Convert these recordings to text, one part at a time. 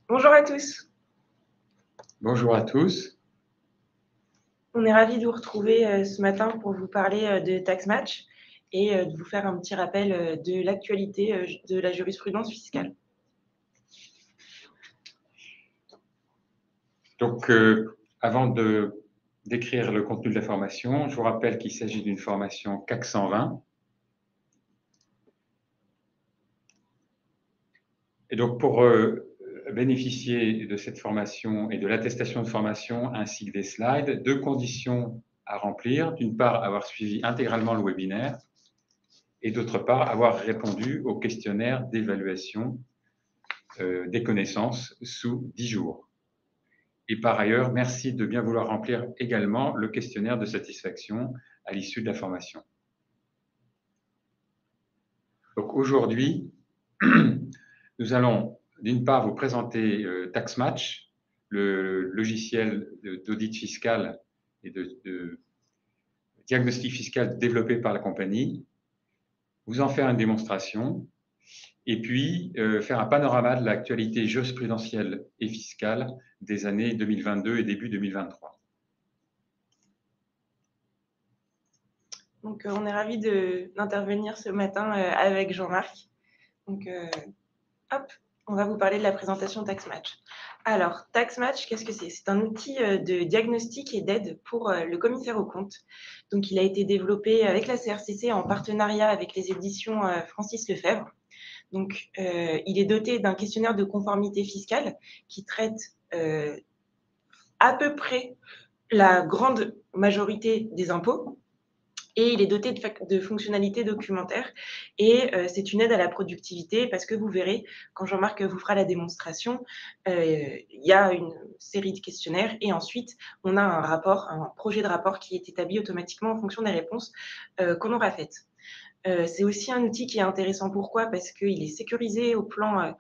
Bonjour à tous. Bonjour à tous. On est ravis de vous retrouver ce matin pour vous parler de TaxMatch et de vous faire un petit rappel de l'actualité de la jurisprudence fiscale. Donc, avant de décrire le contenu de la formation, je vous rappelle qu'il s'agit d'une formation CAC 120. Et donc, pour bénéficier de cette formation et de l'attestation de formation ainsi que des slides, deux conditions à remplir. D'une part, avoir suivi intégralement le webinaire et d'autre part, avoir répondu au questionnaire d'évaluation des connaissances sous 10 jours. Et par ailleurs, merci de bien vouloir remplir également le questionnaire de satisfaction à l'issue de la formation. Donc aujourd'hui, nous allons d'une part vous présenter TaxMatch, le logiciel d'audit fiscal et de diagnostic fiscal développé par la compagnie, vous en faire une démonstration et puis faire un panorama de l'actualité jurisprudentielle et fiscale des années 2022 et début 2023. Donc, on est ravis d'intervenir ce matin avec Jean-Marc. Donc, hop, on va vous parler de la présentation TaxMatch. Alors, TaxMatch, qu'est-ce que c'est? C'est un outil de diagnostic et d'aide pour le commissaire aux comptes. Donc, il a été développé avec la CRCC en partenariat avec les éditions Francis Lefebvre. Donc, il est doté d'un questionnaire de conformité fiscale qui traite à peu près la grande majorité des impôts. Et il est doté de fonctionnalités documentaires. Et c'est une aide à la productivité parce que vous verrez, quand Jean-Marc vous fera la démonstration, il y a une série de questionnaires et ensuite, on a un rapport, un projet de rapport qui est établi automatiquement en fonction des réponses qu'on aura faites. C'est aussi un outil qui est intéressant. Pourquoi? Parce qu'il est sécurisé au plan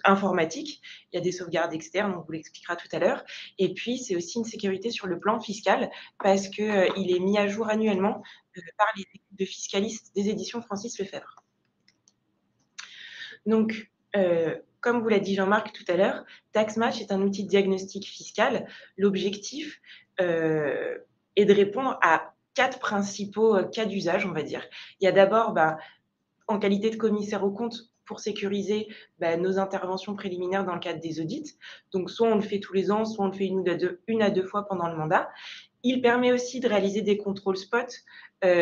informatique. Il y a des sauvegardes externes, on vous l'expliquera tout à l'heure. Et puis, c'est aussi une sécurité sur le plan fiscal parce qu'il est mis à jour annuellement par les équipes de fiscalistes des éditions Francis Lefebvre. Donc, comme vous l'a dit Jean-Marc tout à l'heure, TaxMatch est un outil de diagnostic fiscal. L'objectif est de répondre à 4 principaux cas d'usage, on va dire. Il y a d'abord, en qualité de commissaire aux comptes, pour sécuriser nos interventions préliminaires dans le cadre des audits. Donc, soit on le fait tous les ans, soit on le fait une à deux fois pendant le mandat. Il permet aussi de réaliser des contrôles spot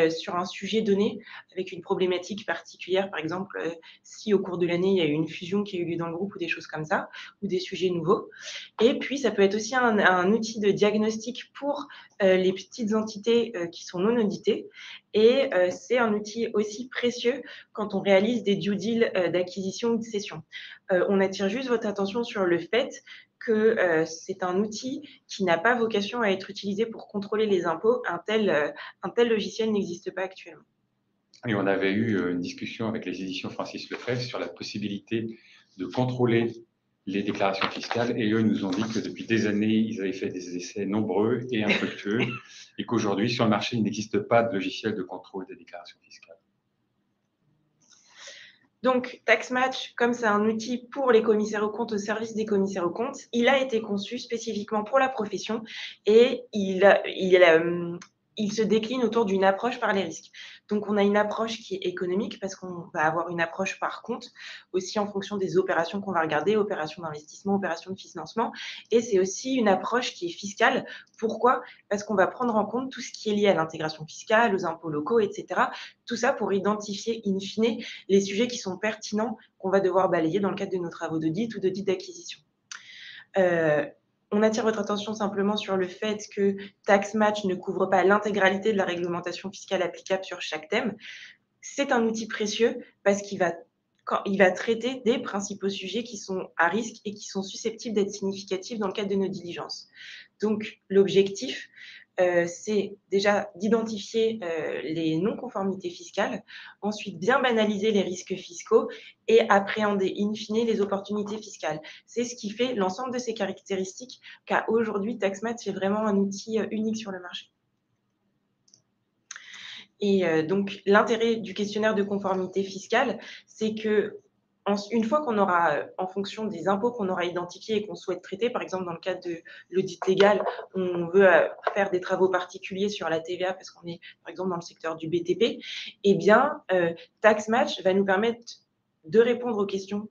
sur un sujet donné avec une problématique particulière. Par exemple, si au cours de l'année, il y a eu une fusion qui a eu lieu dans le groupe ou des choses comme ça, ou des sujets nouveaux. Et puis, ça peut être aussi un outil de diagnostic pour les petites entités qui sont non auditées. Et c'est un outil aussi précieux quand on réalise des due deals d'acquisition ou de cession. On attire juste votre attention sur le fait que c'est un outil qui n'a pas vocation à être utilisé pour contrôler les impôts. Un tel logiciel n'existe pas actuellement. Et on avait eu une discussion avec les éditions Francis Lefebvre sur la possibilité de contrôler les déclarations fiscales et eux nous ont dit que depuis des années, ils avaient fait des essais nombreux et infructueux et qu'aujourd'hui, sur le marché, il n'existe pas de logiciel de contrôle des déclarations fiscales. Donc, TaxMatch, comme c'est un outil pour les commissaires aux comptes, au service des commissaires aux comptes, il a été conçu spécifiquement pour la profession et il se décline autour d'une approche par les risques. Donc, on a une approche qui est économique parce qu'on va avoir une approche par compte, aussi en fonction des opérations qu'on va regarder, opérations d'investissement, opérations de financement. Et c'est aussi une approche qui est fiscale. Pourquoi? Parce qu'on va prendre en compte tout ce qui est lié à l'intégration fiscale, aux impôts locaux, etc. Tout ça pour identifier, in fine, les sujets qui sont pertinents qu'on va devoir balayer dans le cadre de nos travaux d'audit ou d'audit d'acquisition. On attire votre attention simplement sur le fait que TaxMatch ne couvre pas l'intégralité de la réglementation fiscale applicable sur chaque thème. C'est un outil précieux parce qu'il va traiter des principaux sujets qui sont à risque et qui sont susceptibles d'être significatifs dans le cadre de nos diligences. Donc, l'objectif, c'est déjà d'identifier les non-conformités fiscales, ensuite bien banaliser les risques fiscaux et appréhender in fine les opportunités fiscales. C'est ce qui fait l'ensemble de ces caractéristiques qu'aujourd'hui, TaxMatch est vraiment un outil unique sur le marché. Et donc, l'intérêt du questionnaire de conformité fiscale, c'est que une fois qu'on aura, en fonction des impôts qu'on aura identifiés et qu'on souhaite traiter, par exemple dans le cadre de l'audit légal, on veut faire des travaux particuliers sur la TVA parce qu'on est par exemple dans le secteur du BTP, eh bien, TaxMatch va nous permettre de répondre aux questions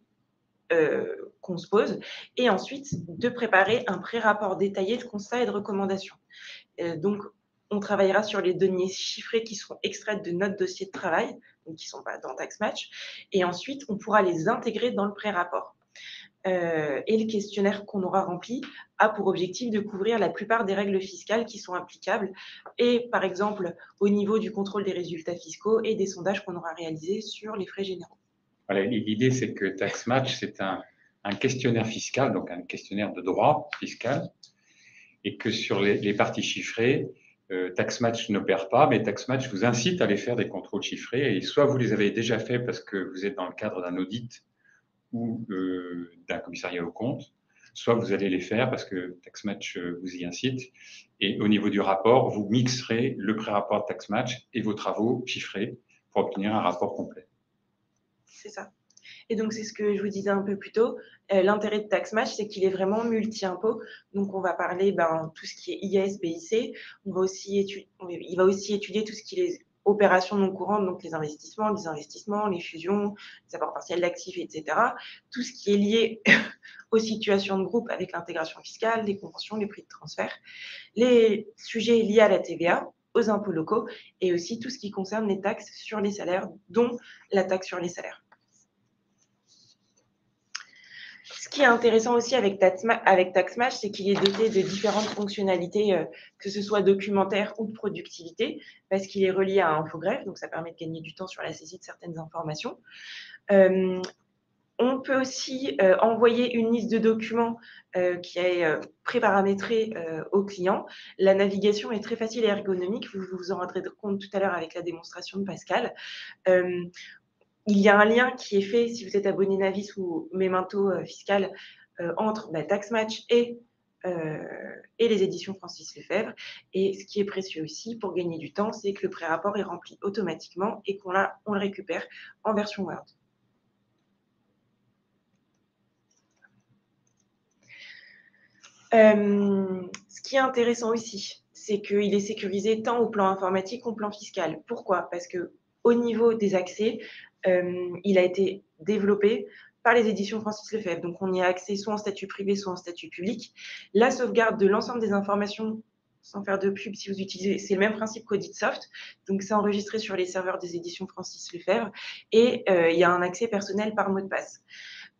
qu'on se pose et ensuite de préparer un pré-rapport détaillé de constats et de recommandations. Donc, on travaillera sur les données chiffrées qui seront extraites de notre dossier de travail, donc qui ne sont pas dans TaxMatch, et ensuite, on pourra les intégrer dans le pré-rapport. Et le questionnaire qu'on aura rempli a pour objectif de couvrir la plupart des règles fiscales qui sont applicables, et par exemple, au niveau du contrôle des résultats fiscaux et des sondages qu'on aura réalisés sur les frais généraux. Voilà, l'idée, c'est que TaxMatch, c'est un questionnaire fiscal, donc un questionnaire de droit fiscal, et que sur les parties chiffrées, TaxMatch n'opère pas, mais TaxMatch vous incite à aller faire des contrôles chiffrés, et soit vous les avez déjà faits parce que vous êtes dans le cadre d'un audit ou d'un commissariat aux comptes, soit vous allez les faire parce que TaxMatch vous y incite, et au niveau du rapport, vous mixerez le pré-rapport TaxMatch et vos travaux chiffrés pour obtenir un rapport complet. C'est ça. Et donc, c'est ce que je vous disais un peu plus tôt. L'intérêt de TaxMatch, c'est qu'il est vraiment multi-impôt. Donc, on va parler tout ce qui est IS, BIC. Il va aussi étudier tout ce qui est les opérations non courantes, donc les investissements, les fusions, les apports partiels d'actifs, etc. Tout ce qui est lié aux situations de groupe avec l'intégration fiscale, les conventions, les prix de transfert, les sujets liés à la TVA, aux impôts locaux, et aussi tout ce qui concerne les taxes sur les salaires, dont la taxe sur les salaires. Ce qui est intéressant aussi avec TaxMatch, c'est qu'il est doté de différentes fonctionnalités, que ce soit documentaire ou de productivité, parce qu'il est relié à Infogreffe, donc ça permet de gagner du temps sur la saisie de certaines informations. On peut aussi envoyer une liste de documents qui est préparamétrée au client. La navigation est très facile et ergonomique, vous vous en rendrez compte tout à l'heure avec la démonstration de Pascal. Il y a un lien qui est fait, si vous êtes abonné Navis ou Memento Fiscal, entre TaxMatch et les éditions Francis Lefebvre. Et ce qui est précieux aussi pour gagner du temps, c'est que le pré-rapport est rempli automatiquement et on le récupère en version Word. Ce qui est intéressant aussi, c'est qu'il est sécurisé tant au plan informatique qu'au plan fiscal. Pourquoi? Parce qu'au niveau des accès, il a été développé par les éditions Francis Lefebvre. Donc, on y a accès soit en statut privé, soit en statut public. La sauvegarde de l'ensemble des informations, sans faire de pub, si vous utilisez, c'est le même principe qu'AuditSoft. Donc, c'est enregistré sur les serveurs des éditions Francis Lefebvre et il y a un accès personnel par mot de passe.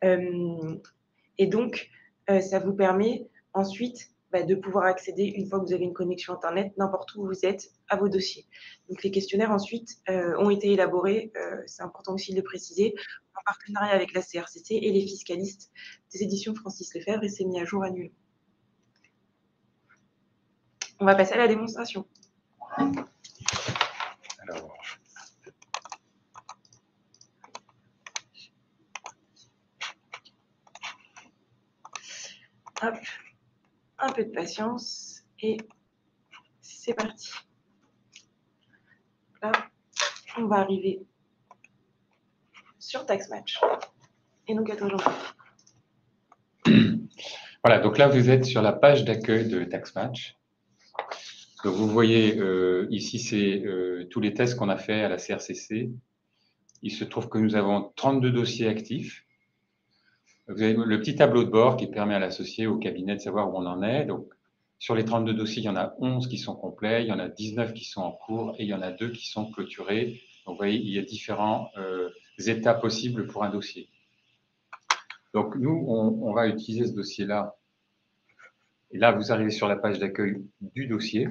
Et donc, ça vous permet ensuite de pouvoir accéder, une fois que vous avez une connexion Internet, n'importe où vous êtes, à vos dossiers. Donc, les questionnaires, ensuite, ont été élaborés, c'est important aussi de le préciser, en partenariat avec la CRCC et les fiscalistes des éditions Francis Lefebvre, et c'est mis à jour annuellement. On va passer à la démonstration. Alors, hop, un peu de patience et c'est parti. Là, on va arriver sur TaxMatch. Et donc, à toi, Jean-Pierre. voilà, donc là, vous êtes sur la page d'accueil de TaxMatch. Donc, vous voyez, ici, c'est tous les tests qu'on a fait à la CRCC. Il se trouve que nous avons 32 dossiers actifs. Vous avez le petit tableau de bord qui permet à l'associé, au cabinet, de savoir où on en est. Donc, sur les 32 dossiers, il y en a 11 qui sont complets, il y en a 19 qui sont en cours et il y en a 2 qui sont clôturés. Donc, vous voyez, il y a différents états possibles pour un dossier. Donc, nous, on va utiliser ce dossier-là. Et là, vous arrivez sur la page d'accueil du dossier.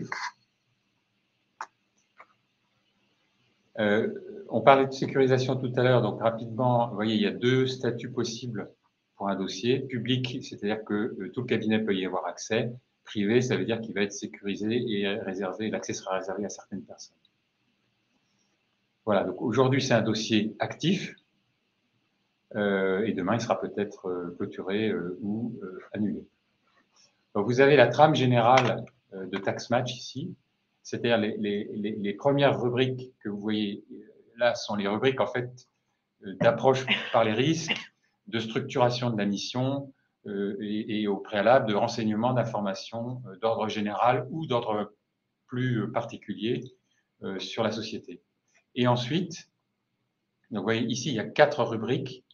On parlait de sécurisation tout à l'heure, donc rapidement, vous voyez, il y a 2 statuts possibles pour un dossier. Public, c'est-à-dire que tout le cabinet peut y avoir accès. Privé, ça veut dire qu'il va être sécurisé et réservé, l'accès sera réservé à certaines personnes. Voilà, donc aujourd'hui, c'est un dossier actif et demain, il sera peut-être clôturé ou annulé. Donc, vous avez la trame générale de TaxMatch ici, c'est-à-dire les premières rubriques que vous voyez là sont les rubriques en fait d'approche par les risques de structuration de la mission et au préalable de renseignement d'informations d'ordre général ou d'ordre plus particulier sur la société. Et ensuite, donc vous voyez ici, il y a 4 rubriques.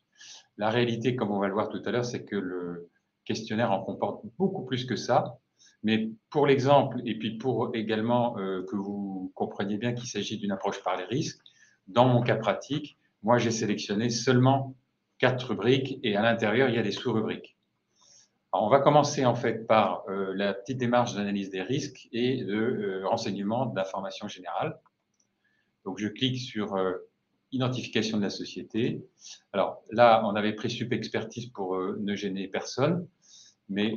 La réalité, comme on va le voir tout à l'heure, c'est que le questionnaire en comporte beaucoup plus que ça. Mais pour l'exemple, et puis pour également que vous compreniez bien qu'il s'agit d'une approche par les risques, dans mon cas pratique, moi j'ai sélectionné seulement 4 rubriques et à l'intérieur, il y a des sous-rubriques. Alors, on va commencer en fait par la petite démarche d'analyse des risques et de renseignement d'informations générales. Donc je clique sur identification de la société. Alors là, on avait pris Sup Expertise pour ne gêner personne, mais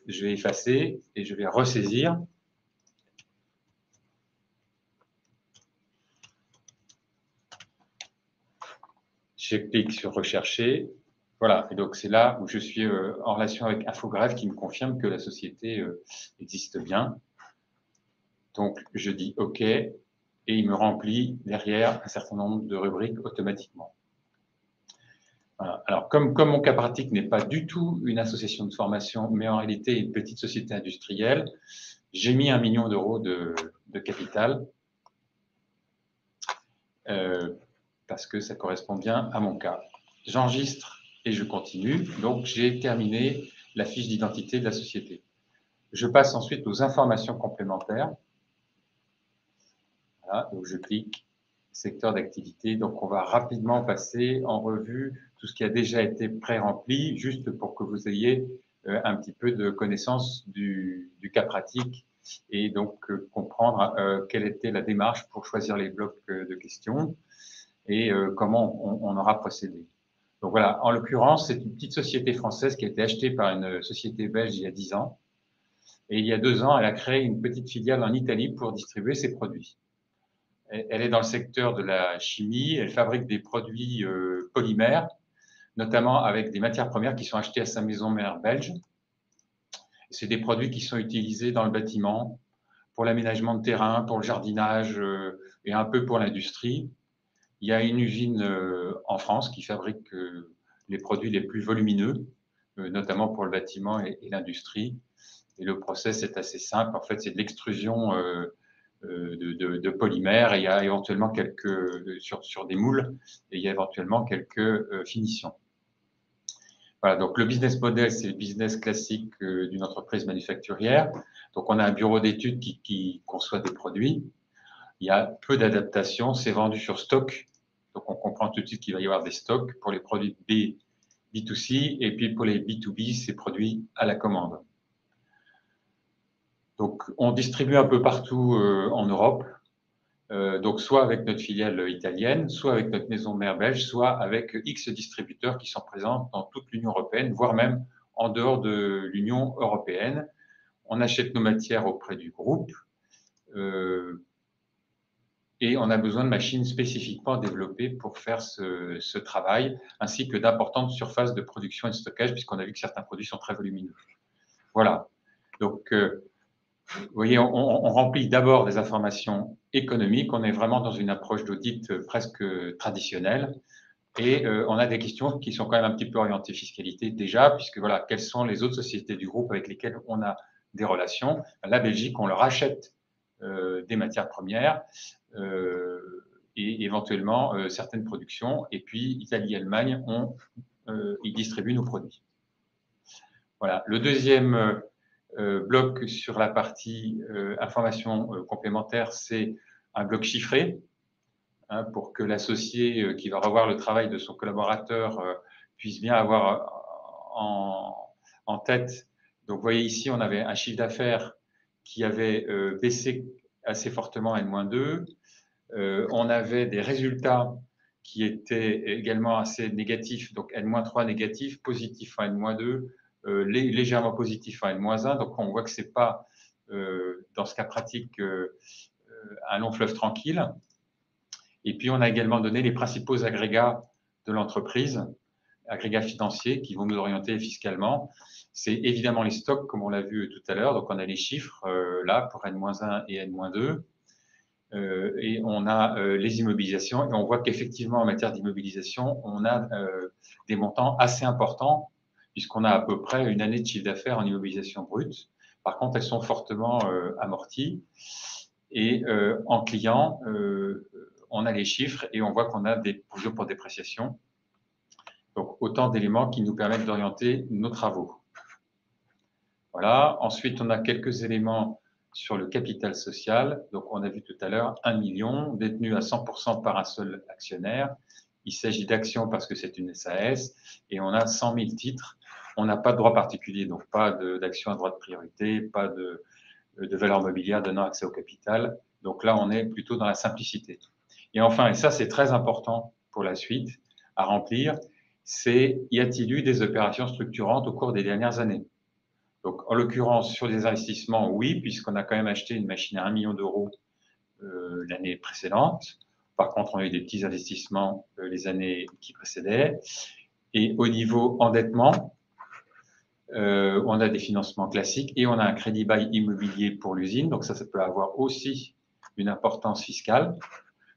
je vais effacer et je vais ressaisir. Je clique sur rechercher. Voilà, et donc c'est là où je suis en relation avec Infogreffe qui me confirme que la société existe bien. Donc je dis OK et il me remplit derrière un certain nombre de rubriques automatiquement. Voilà. Alors comme mon cas pratique n'est pas du tout une association de formation, mais en réalité une petite société industrielle, j'ai mis 1 million d'euros de capital parce que ça correspond bien à mon cas. J'enregistre et je continue. Donc, j'ai terminé la fiche d'identité de la société. Je passe ensuite aux informations complémentaires. Voilà, donc je clique secteur d'activité. Donc, on va rapidement passer en revue tout ce qui a déjà été pré-rempli, juste pour que vous ayez un petit peu de connaissance du cas pratique et donc comprendre quelle était la démarche pour choisir les blocs de questions et comment on aura procédé. Donc voilà, en l'occurrence, c'est une petite société française qui a été achetée par une société belge il y a 10 ans. Et il y a 2 ans, elle a créé une petite filiale en Italie pour distribuer ses produits. Elle est dans le secteur de la chimie, elle fabrique des produits polymères, notamment avec des matières premières qui sont achetées à sa maison mère belge. C'est des produits qui sont utilisés dans le bâtiment, pour l'aménagement de terrain, pour le jardinage et un peu pour l'industrie. Il y a une usine en France qui fabrique les produits les plus volumineux, notamment pour le bâtiment et l'industrie. Et le process est assez simple. En fait, c'est de l'extrusion de polymères et il y a éventuellement sur des moules et il y a éventuellement quelques finitions. Voilà, donc le business model, c'est le business classique d'une entreprise manufacturière. Donc, on a un bureau d'études qui conçoit des produits. Il y a peu d'adaptations, c'est vendu sur stock. Donc, on comprend tout de suite qu'il va y avoir des stocks pour les produits B2C et puis pour les B2B, c'est produit à la commande. Donc, on distribue un peu partout en Europe, donc soit avec notre filiale italienne, soit avec notre maison mère belge, soit avec X distributeurs qui sont présents dans toute l'Union européenne, voire même en dehors de l'Union européenne. On achète nos matières auprès du groupe et on a besoin de machines spécifiquement développées pour faire ce travail, ainsi que d'importantes surfaces de production et de stockage, puisqu'on a vu que certains produits sont très volumineux. Voilà. Donc, vous voyez, on remplit d'abord des informations économiques. On est vraiment dans une approche d'audit presque traditionnelle. Et on a des questions qui sont quand même un petit peu orientées fiscalité déjà, puisque voilà, quelles sont les autres sociétés du groupe avec lesquelles on a des relations. La Belgique, on leur achète des matières premières et éventuellement certaines productions. Et puis, Italie et Allemagne, ils distribuent nos produits. Voilà. Le deuxième bloc sur la partie information complémentaire, c'est un bloc chiffré hein, pour que l'associé qui va revoir le travail de son collaborateur puisse bien avoir en tête. Donc, vous voyez ici, on avait un chiffre d'affaires qui avait baissé assez fortement à N-2. On avait des résultats qui étaient également assez négatifs, donc N-3 négatif, positif à N-2, légèrement positif à N-1. Donc, on voit que ce n'est pas, dans ce cas pratique, un long fleuve tranquille. Et puis, on a également donné les principaux agrégats de l'entreprise, agrégats financiers qui vont nous orienter fiscalement. C'est évidemment les stocks, comme on l'a vu tout à l'heure. Donc, on a les chiffres là pour N-1 et N-2. et on a les immobilisations, et on voit qu'effectivement, en matière d'immobilisation, on a des montants assez importants, puisqu'on a à peu près une année de chiffre d'affaires en immobilisation brute. Par contre, elles sont fortement amorties. Et en client, on a les chiffres et on voit qu'on a des provisions pour dépréciation. Donc, autant d'éléments qui nous permettent d'orienter nos travaux. Voilà. Ensuite, on a quelques éléments sur le capital social. Donc, on a vu tout à l'heure 1 million détenu à 100% par un seul actionnaire. Il s'agit d'actions parce que c'est une SAS et on a 100 000 titres. On n'a pas de droit particulier, donc pas d'actions à droit de priorité, pas de valeur mobilière donnant accès au capital. Donc là, on est plutôt dans la simplicité. Et enfin, et ça c'est très important pour la suite à remplir, c'est y a-t-il eu des opérations structurantes au cours des dernières années? Donc en l'occurrence, sur des investissements, oui, puisqu'on a quand même acheté une machine à 1 million d'euros l'année précédente. Par contre, on a eu des petits investissements les années qui précédaient. Et au niveau endettement, on a des financements classiques et on a un crédit bail immobilier pour l'usine. Donc ça peut avoir aussi une importance fiscale.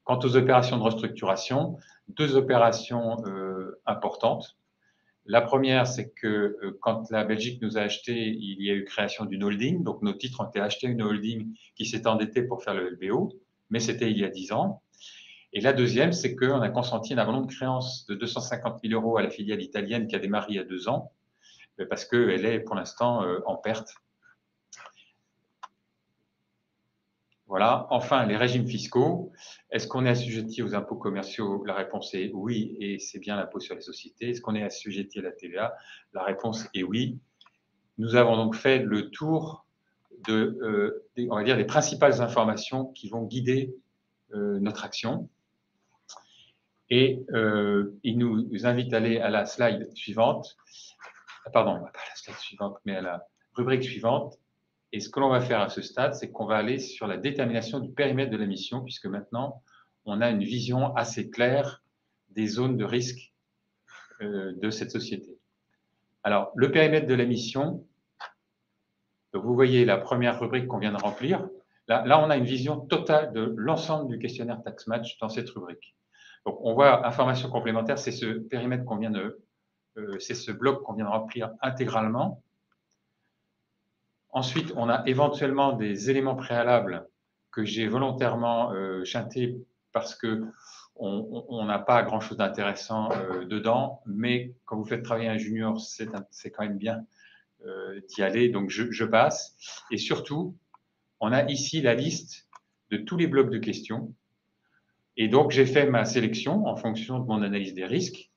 Quant aux opérations de restructuration, deux opérations importantes. La première, c'est que quand la Belgique nous a acheté, il y a eu création d'une holding. Donc nos titres ont été achetés à une holding qui s'est endettée pour faire le LBO, mais c'était il y a 10 ans. Et la deuxième, c'est qu'on a consenti un abandon de créance de 250 000 euros à la filiale italienne qui a démarré il y a 2 ans, parce qu'elle est pour l'instant en perte. Voilà. Enfin, les régimes fiscaux. Est-ce qu'on est assujetti aux impôts commerciaux? La réponse est oui, et c'est bien l'impôt sur les sociétés. Est-ce qu'on est assujetti à la TVA? La réponse est oui. Nous avons donc fait le tour on va dire, des principales informations qui vont guider notre action. Et il nous invite à aller à la slide suivante. Pardon, pas la slide suivante, mais à la rubrique suivante. Et ce que l'on va faire à ce stade, c'est qu'on va aller sur la détermination du périmètre de la mission, puisque maintenant, on a une vision assez claire des zones de risque de cette société. Alors, le périmètre de la mission, donc vous voyez la première rubrique qu'on vient de remplir. Là, on a une vision totale de l'ensemble du questionnaire Tax Match dans cette rubrique. Donc, on voit information complémentaire, c'est ce périmètre qu'on vient c'est ce bloc qu'on vient de remplir intégralement. Ensuite, on a éventuellement des éléments préalables que j'ai volontairement chantés parce qu'on n'a pas grand-chose d'intéressant dedans, mais quand vous faites travailler un junior, c'est quand même bien d'y aller, donc je passe. Et surtout, on a ici la liste de tous les blocs de questions. Et donc, j'ai fait ma sélection en fonction de mon analyse des risques.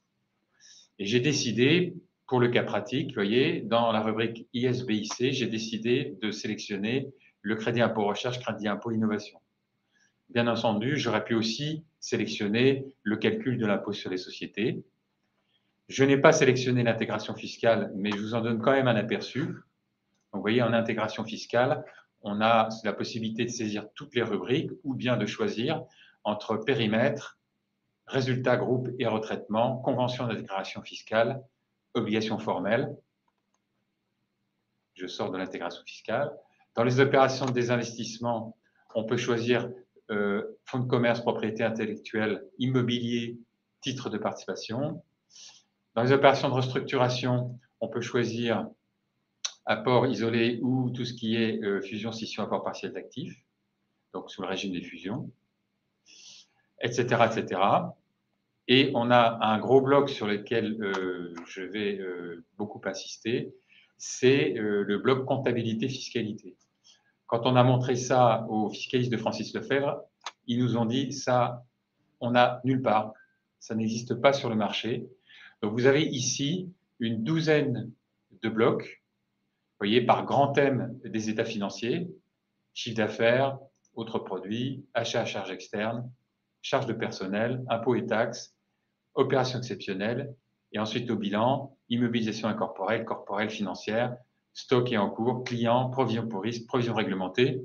Et j'ai décidé, pour le cas pratique, vous voyez, dans la rubrique ISBIC, j'ai décidé de sélectionner le crédit impôt recherche, crédit impôt innovation. Bien entendu, j'aurais pu aussi sélectionner le calcul de l'impôt sur les sociétés. Je n'ai pas sélectionné l'intégration fiscale, mais je vous en donne quand même un aperçu. Donc, vous voyez, en intégration fiscale, on a la possibilité de saisir toutes les rubriques ou bien de choisir entre périmètre, résultats, groupe et retraitement, convention d'intégration fiscale, obligations formelles. Je sors de l'intégration fiscale. Dans les opérations de désinvestissement, on peut choisir fonds de commerce, propriété intellectuelle, immobilier, titre de participation. Dans les opérations de restructuration, on peut choisir apport isolé ou tout ce qui est fusion, scission, apport partiel d'actifs, donc sous le régime des fusions, etc., etc. Et on a un gros bloc sur lequel je vais beaucoup insister, c'est le bloc comptabilité-fiscalité. Quand on a montré ça aux fiscalistes de Francis Lefebvre, ils nous ont dit ça, on n'a nulle part, ça n'existe pas sur le marché. Donc vous avez ici une douzaine de blocs, vous voyez, par grand thème des états financiers, chiffre d'affaires, autres produits, achats à charges externes, charges de personnel, impôts et taxes, opérations exceptionnelles, et ensuite au bilan, immobilisation incorporelle, corporelle, financière, stock et en cours, client, provision pour risque, provision réglementée.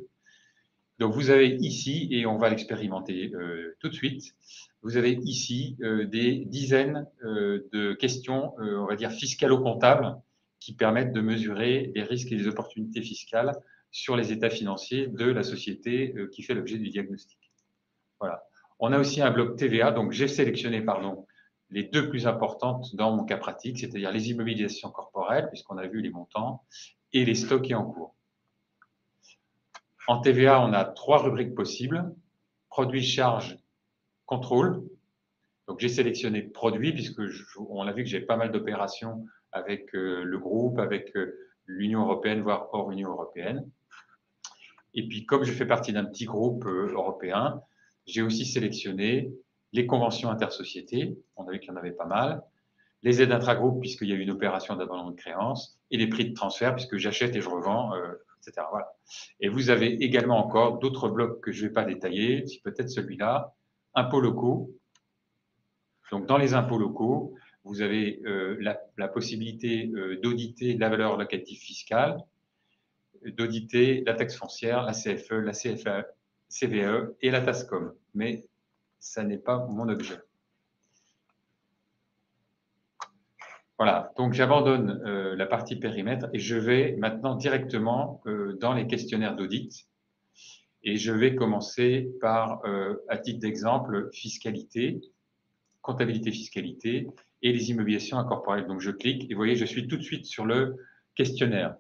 Donc vous avez ici, et on va l'expérimenter tout de suite, vous avez ici des dizaines de questions, on va dire fiscalo-comptables, qui permettent de mesurer les risques et les opportunités fiscales sur les états financiers de la société qui fait l'objet du diagnostic. Voilà. On a aussi un bloc TVA, donc j'ai sélectionné, pardon, les deux plus importantes dans mon cas pratique, c'est-à-dire les immobilisations corporelles, puisqu'on a vu les montants, et les stockés en cours. En TVA, on a 3 rubriques possibles: produits, charges, contrôle. Donc j'ai sélectionné produits, puisque on a vu que j'ai pas mal d'opérations avec le groupe, avec l'Union européenne, voire hors Union européenne. Et puis, comme je fais partie d'un petit groupe européen, j'ai aussi sélectionné les conventions intersociétés, on a vu qu'il y en avait pas mal, les aides intra-groupes, puisqu'il y a eu une opération d'abandon de créance, et les prix de transfert, puisque j'achète et je revends, etc. Voilà. Et vous avez également encore d'autres blocs que je ne vais pas détailler, si peut-être celui-là, impôts locaux. Donc, dans les impôts locaux, vous avez la possibilité d'auditer la valeur locative fiscale, d'auditer la taxe foncière, la CFE, la CFA, CVE et la TASCOM. Mais ça n'est pas mon objet. Voilà, donc j'abandonne la partie périmètre et je vais maintenant directement dans les questionnaires d'audit. Et je vais commencer par, à titre d'exemple, fiscalité, comptabilité fiscalité et les immobilisations incorporelles. Donc je clique et vous voyez, je suis tout de suite sur le questionnaire.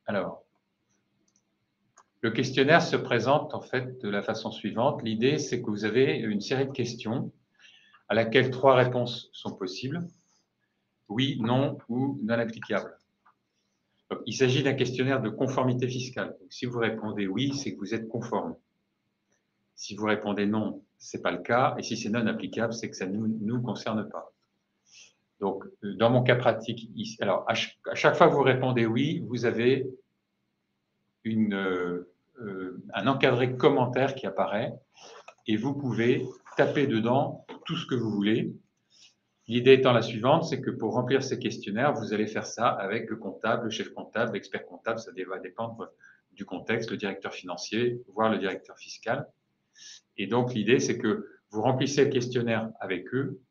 Alors, le questionnaire se présente en fait de la façon suivante. L'idée, c'est que vous avez une série de questions à laquelle 3 réponses sont possibles: oui, non ou non applicable. Donc, il s'agit d'un questionnaire de conformité fiscale. Donc, si vous répondez oui, c'est que vous êtes conforme. Si vous répondez non, ce n'est pas le cas. Et si c'est non applicable, c'est que ça ne nous concerne pas. Donc, dans mon cas pratique, alors, à chaque fois que vous répondez oui, vous avez un encadré commentaire qui apparaît et vous pouvez taper dedans tout ce que vous voulez. L'idée étant la suivante, c'est que pour remplir ces questionnaires, vous allez faire ça avec le comptable, le chef comptable, l'expert comptable, ça va dépendre du contexte, le directeur financier, voire le directeur fiscal. Et donc, l'idée, c'est que vous remplissez le questionnaire avec eux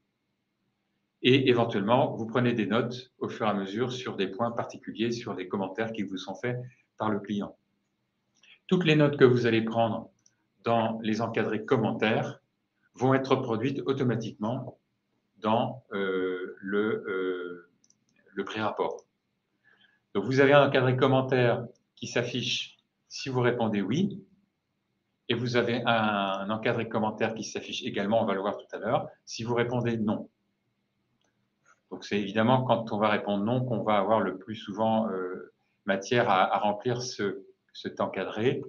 et éventuellement, vous prenez des notes au fur et à mesure sur des points particuliers, sur des commentaires qui vous sont faits par le client. Toutes les notes que vous allez prendre dans les encadrés commentaires vont être produites automatiquement dans le pré-rapport. Donc, vous avez un encadré commentaire qui s'affiche si vous répondez oui, et vous avez un encadré commentaire qui s'affiche également, on va le voir tout à l'heure, si vous répondez non. Donc, c'est évidemment quand on va répondre non qu'on va avoir le plus souvent matière à remplir cet encadré.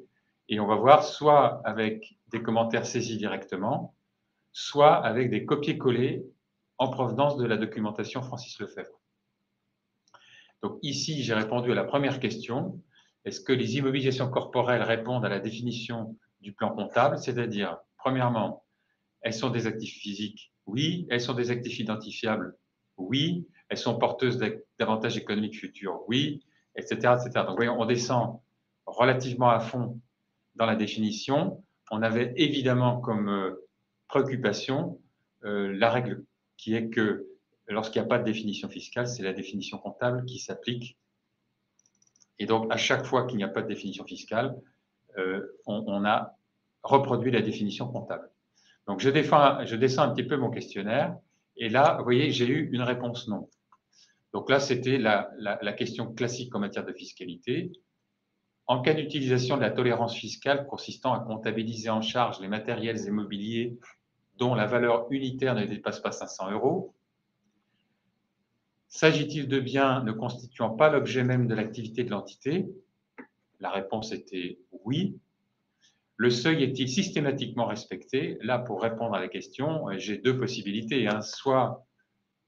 Et on va voir soit avec des commentaires saisis directement, soit avec des copier-coller en provenance de la documentation Francis Lefebvre. Donc ici, j'ai répondu à la première question. Est-ce que les immobilisations corporelles répondent à la définition du plan comptable? C'est-à-dire, premièrement, elles sont des actifs physiques? Oui. Elles sont des actifs identifiables? Oui. Elles sont porteuses d'avantages économiques futurs? Oui, etc., etc. Donc, vous voyez, on descend relativement à fond dans la définition. On avait évidemment comme préoccupation la règle qui est que lorsqu'il n'y a pas de définition fiscale, c'est la définition comptable qui s'applique. Et donc, à chaque fois qu'il n'y a pas de définition fiscale, on a reproduit la définition comptable. Donc, je descends un petit peu mon questionnaire. Et là, vous voyez, j'ai eu une réponse non. Donc là, c'était la question classique en matière de fiscalité. En cas d'utilisation de la tolérance fiscale consistant à comptabiliser en charge les matériels immobiliers dont la valeur unitaire ne dépasse pas 500 €, s'agit-il de biens ne constituant pas l'objet même de l'activité de l'entité? La réponse était oui. Le seuil est-il systématiquement respecté? Là, pour répondre à la question, j'ai 2 possibilités. Soit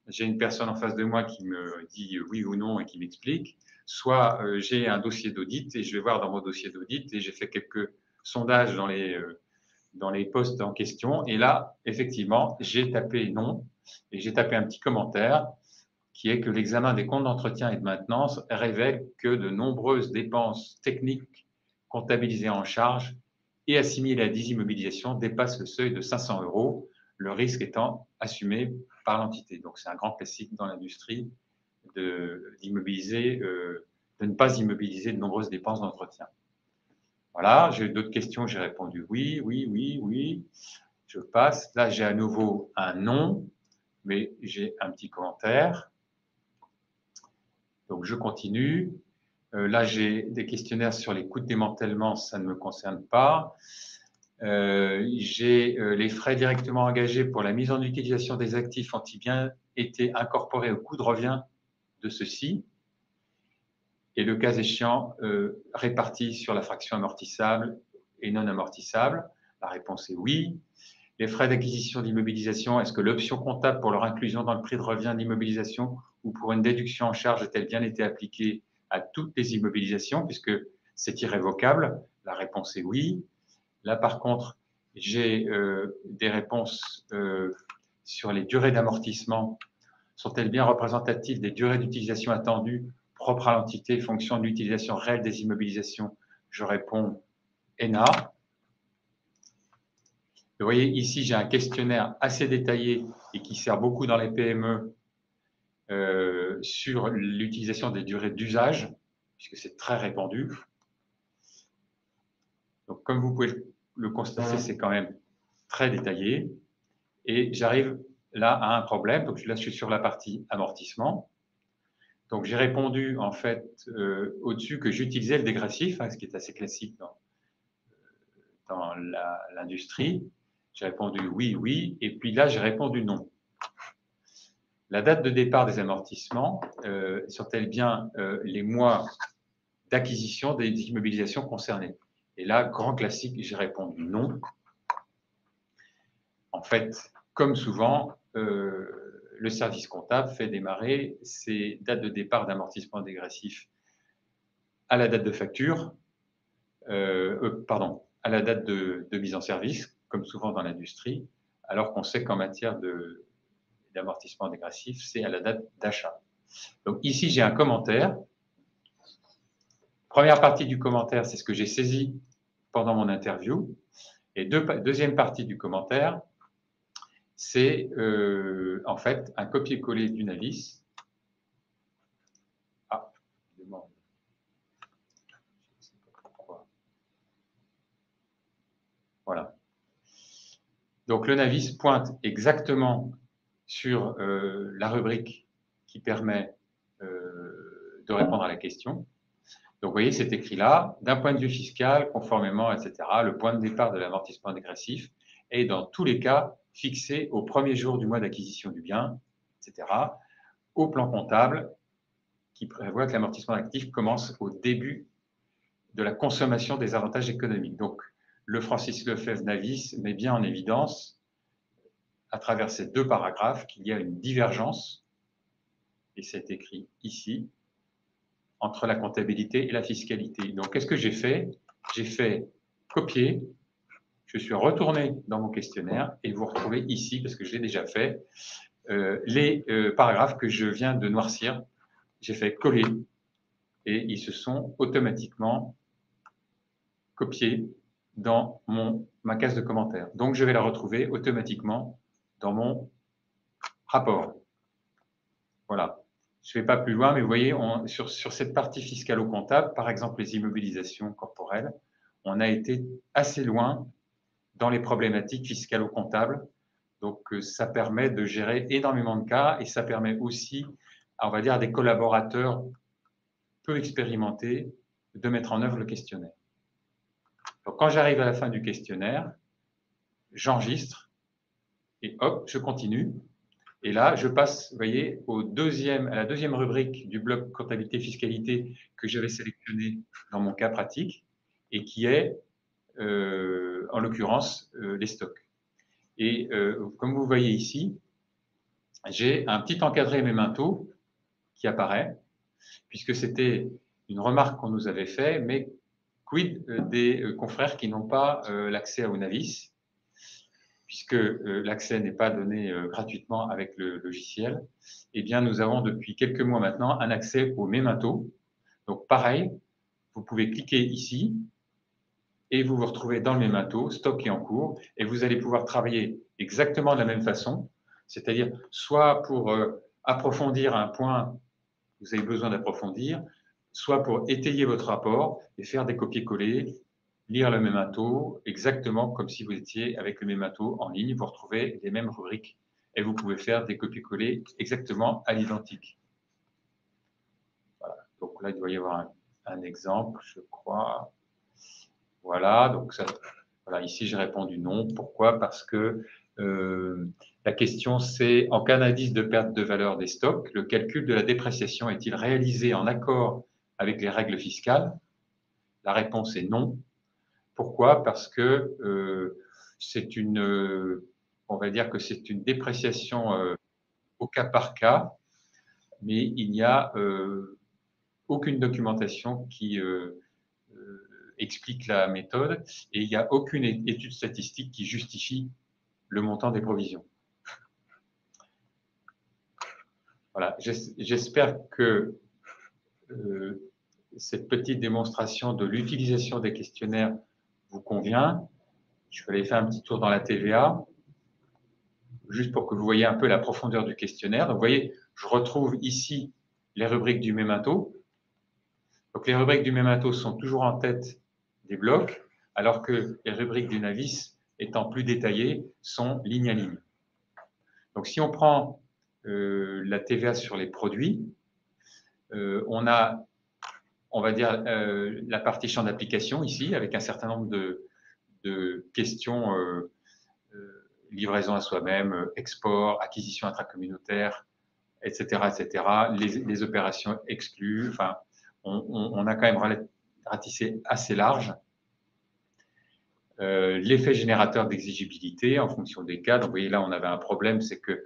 j'ai une personne en face de moi qui me dit oui ou non et qui m'explique, soit j'ai un dossier d'audit et je vais voir dans mon dossier d'audit et j'ai fait quelques sondages dans les postes en question. Et là, effectivement, j'ai tapé non et j'ai tapé un petit commentaire qui est que l'examen des comptes d'entretien et de maintenance révèle que de nombreuses dépenses techniques comptabilisées en charge et assimilées à des immobilisations dépassent le seuil de 500 €, le risque étant assumé par l'entité. Donc, c'est un grand classique dans l'industrie de ne pas immobiliser de nombreuses dépenses d'entretien. Voilà, j'ai d'autres questions, j'ai répondu oui, oui, oui, oui. Je passe. Là, j'ai à nouveau un non, mais j'ai un petit commentaire. Donc, je continue. Là, j'ai des questionnaires sur les coûts de démantèlement, ça ne me concerne pas. J'ai les frais directement engagés pour la mise en utilisation des actifs ont-ils bien été incorporés au coût de revient de ceux-ci, et le cas échéant répartis sur la fraction amortissable et non amortissable. La réponse est oui. Les frais d'acquisition d'immobilisation, est-ce que l'option comptable pour leur inclusion dans le prix de revient d'immobilisation ou pour une déduction en charge a-t-elle bien été appliquée à toutes les immobilisations, puisque c'est irrévocable? La réponse est oui. Là, par contre, j'ai des réponses sur les durées d'amortissement. Sont-elles bien représentatives des durées d'utilisation attendues propres à l'entité, fonction de l'utilisation réelle des immobilisations? Je réponds ENA. Vous voyez, ici, j'ai un questionnaire assez détaillé et qui sert beaucoup dans les PME sur l'utilisation des durées d'usage, puisque c'est très répandu. Donc, comme vous pouvez le constater, c'est quand même très détaillé. Et j'arrive là à un problème. Donc, là, je suis sur la partie amortissement. Donc, j'ai répondu, en fait, au-dessus que j'utilisais le dégressif, ce qui est assez classique dans l'industrie. J'ai répondu oui, oui. Et puis là, j'ai répondu non. La date de départ des amortissements sont-elles bien les mois d'acquisition des immobilisations concernées? Et là, grand classique, j'ai répondu non. En fait, comme souvent, le service comptable fait démarrer ses dates de départ d'amortissement dégressif à la date de facture, à la date de mise en service, comme souvent dans l'industrie, alors qu'on sait qu'en matière d'amortissement dégressif, c'est à la date d'achat. Donc ici, j'ai un commentaire. Première partie du commentaire, c'est ce que j'ai saisi pendant mon interview. Et deuxième partie du commentaire, c'est en fait un copier-coller d'une avis. Ah, je ne sais pas pourquoi. Voilà. Donc le Navis pointe exactement sur la rubrique qui permet de répondre à la question. Donc vous voyez, c'est écrit là, d'un point de vue fiscal, conformément, etc., le point de départ de l'amortissement dégressif est dans tous les cas fixé au premier jour du mois d'acquisition du bien, etc., au plan comptable qui prévoit que l'amortissement actif commence au début de la consommation des avantages économiques. Donc, le Francis Lefebvre Navis met bien en évidence, à travers ces deux paragraphes, qu'il y a une divergence, et c'est écrit ici, entre la comptabilité et la fiscalité. Donc, qu'est-ce que j'ai fait? J'ai fait copier, je suis retourné dans mon questionnaire, et vous retrouvez ici, parce que je l'ai déjà fait, les paragraphes que je viens de noircir. J'ai fait coller, et ils se sont automatiquement copiés dans ma case de commentaires. Donc, je vais la retrouver automatiquement dans mon rapport. Voilà. Je ne vais pas plus loin, mais vous voyez, sur cette partie fiscalo-comptable, par exemple les immobilisations corporelles, on a été assez loin dans les problématiques fiscalo-comptables. Donc, ça permet de gérer énormément de cas et ça permet aussi, on va dire, à des collaborateurs peu expérimentés de mettre en œuvre le questionnaire. Donc, quand j'arrive à la fin du questionnaire, j'enregistre et hop, je continue. Et là, je passe, vous voyez, à la deuxième rubrique du bloc comptabilité-fiscalité que j'avais sélectionné dans mon cas pratique et qui est, en l'occurrence, les stocks. Et comme vous voyez ici, j'ai un petit encadré memento qui apparaît, puisque c'était une remarque qu'on nous avait fait, mais quid des confrères qui n'ont pas l'accès à Unavis, puisque l'accès n'est pas donné gratuitement avec le logiciel. Eh bien, nous avons depuis quelques mois maintenant un accès au memento. Donc, pareil, vous pouvez cliquer ici et vous vous retrouvez dans le memento, stock et en cours, et vous allez pouvoir travailler exactement de la même façon, c'est-à-dire soit pour approfondir un point que vous avez besoin d'approfondir, soit pour étayer votre rapport et faire des copier-coller lire le mémato exactement comme si vous étiez avec le mémato en ligne. Vous retrouvez les mêmes rubriques et vous pouvez faire des copier-coller exactement à l'identique. Voilà. Donc là, il doit y avoir un exemple, je crois. Voilà, donc ça, voilà, ici j'ai répondu non. Pourquoi? Parce que la question c'est, en cas d'indice de perte de valeur des stocks, le calcul de la dépréciation est-il réalisé en accord avec les règles fiscales? La réponse est non. Pourquoi? Parce que c'est une, on va dire que c'est une dépréciation au cas par cas, mais il n'y a aucune documentation qui explique la méthode et il n'y a aucune étude statistique qui justifie le montant des provisions. Voilà, j'espère que cette petite démonstration de l'utilisation des questionnaires vous convient. Je vais aller faire un petit tour dans la TVA, juste pour que vous voyez un peu la profondeur du questionnaire. Donc, vous voyez, je retrouve ici les rubriques du mémato. Donc, les rubriques du mémato sont toujours en tête des blocs, alors que les rubriques du Navis, étant plus détaillées, sont ligne à ligne. Donc, si on prend la TVA sur les produits, on a, on va dire, la partie champ d'application ici, avec un certain nombre de questions, livraison à soi-même, export, acquisition intracommunautaire, etc., etc., les opérations exclues. Enfin, on a quand même ratissé assez large. L'effet générateur d'exigibilité en fonction des cas. Donc, vous voyez, là, on avait un problème, c'est que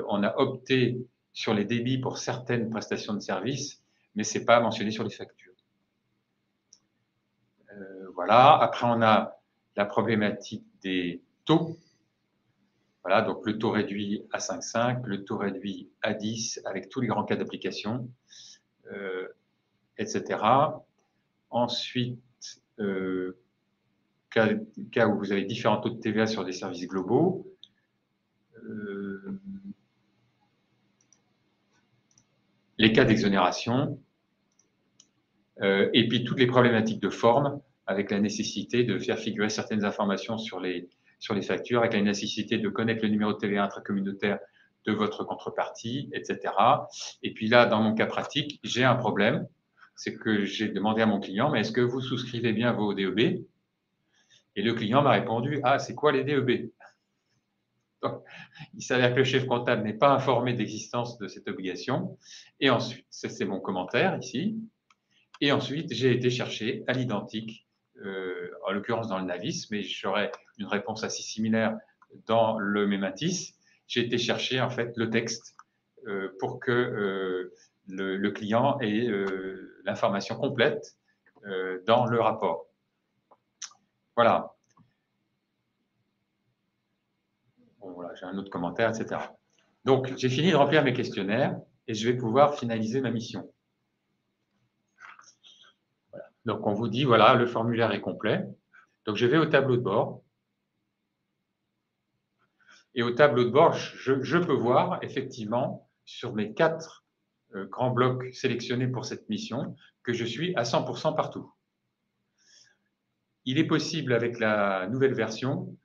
on a opté sur les débits pour certaines prestations de services, mais ce n'est pas mentionné sur les factures. Voilà. Après, on a la problématique des taux. Voilà, donc le taux réduit à 5,5, le taux réduit à 10, avec tous les grands cas d'application, etc. Ensuite, cas où vous avez différents taux de TVA sur des services globaux. Les cas d'exonération, et puis toutes les problématiques de forme, avec la nécessité de faire figurer certaines informations sur les factures, avec la nécessité de connaître le numéro de TVA intracommunautaire de votre contrepartie, etc. Et puis là, dans mon cas pratique, j'ai un problème, c'est que j'ai demandé à mon client, mais est-ce que vous souscrivez bien vos DEB? Et le client m'a répondu, ah, c'est quoi les DEB? Donc, il s'avère que le chef comptable n'est pas informé d'existence de cette obligation. Et ensuite, c'est mon commentaire ici. Et ensuite, j'ai été chercher à l'identique, en l'occurrence dans le Navis, mais j'aurais une réponse assez similaire dans le Mématis. J'ai été chercher en fait le texte pour que le client ait l'information complète dans le rapport. Voilà. Bon, voilà, j'ai un autre commentaire, etc. Donc, j'ai fini de remplir mes questionnaires et je vais pouvoir finaliser ma mission. Voilà. Donc, on vous dit, voilà, le formulaire est complet. Donc, je vais au tableau de bord. Et au tableau de bord, je peux voir effectivement sur mes 4 grands blocs sélectionnés pour cette mission que je suis à 100% partout. Il est possible avec la nouvelle version,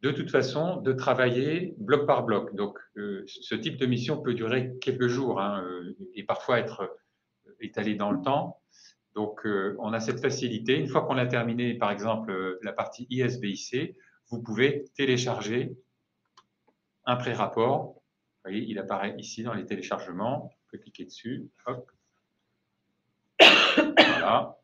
de toute façon, de travailler bloc par bloc. Donc, ce type de mission peut durer quelques jours hein, et parfois être étalé dans le temps. Donc, on a cette facilité. Une fois qu'on a terminé, par exemple, la partie ISBIC, vous pouvez télécharger un pré-rapport. Vous voyez, il apparaît ici dans les téléchargements. Vous pouvez cliquer dessus. Hop. Voilà.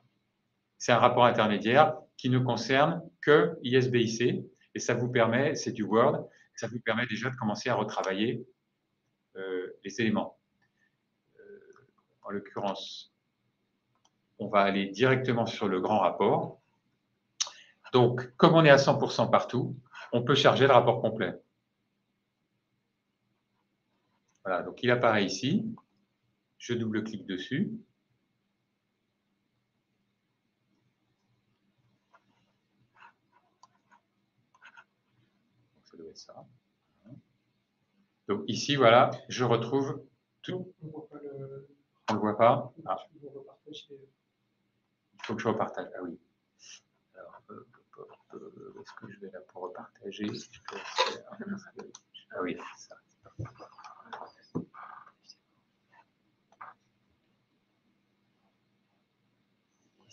C'est un rapport intermédiaire qui ne concerne que ISBIC. Et ça vous permet, c'est du Word, ça vous permet déjà de commencer à retravailler les éléments. En l'occurrence, on va aller directement sur le grand rapport. Donc, comme on est à 100% partout, on peut charger le rapport complet. Voilà, donc il apparaît ici. Je double-clique dessus. Ça doit être ça. Donc ici, voilà, je retrouve tout. On ne le voit pas. Ah. Il faut que je repartage. Ah oui. Alors, Est-ce que je vais là pour repartager? Je peux faire... Ah oui, c'est ça.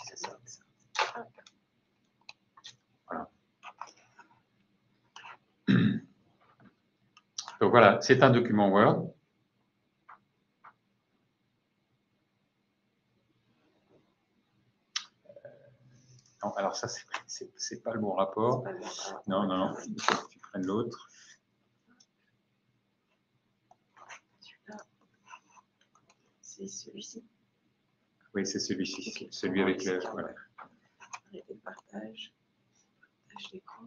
C'est ça. Voilà. Donc voilà, c'est un document Word. Non, alors ça, c'est pas le bon rapport. Non, non, non, il faut que tu prennes l'autre. C'est celui-ci. Oui, c'est celui-ci, okay. Celui avec le... Voilà. Arrêtez le partage. Partage l'écran.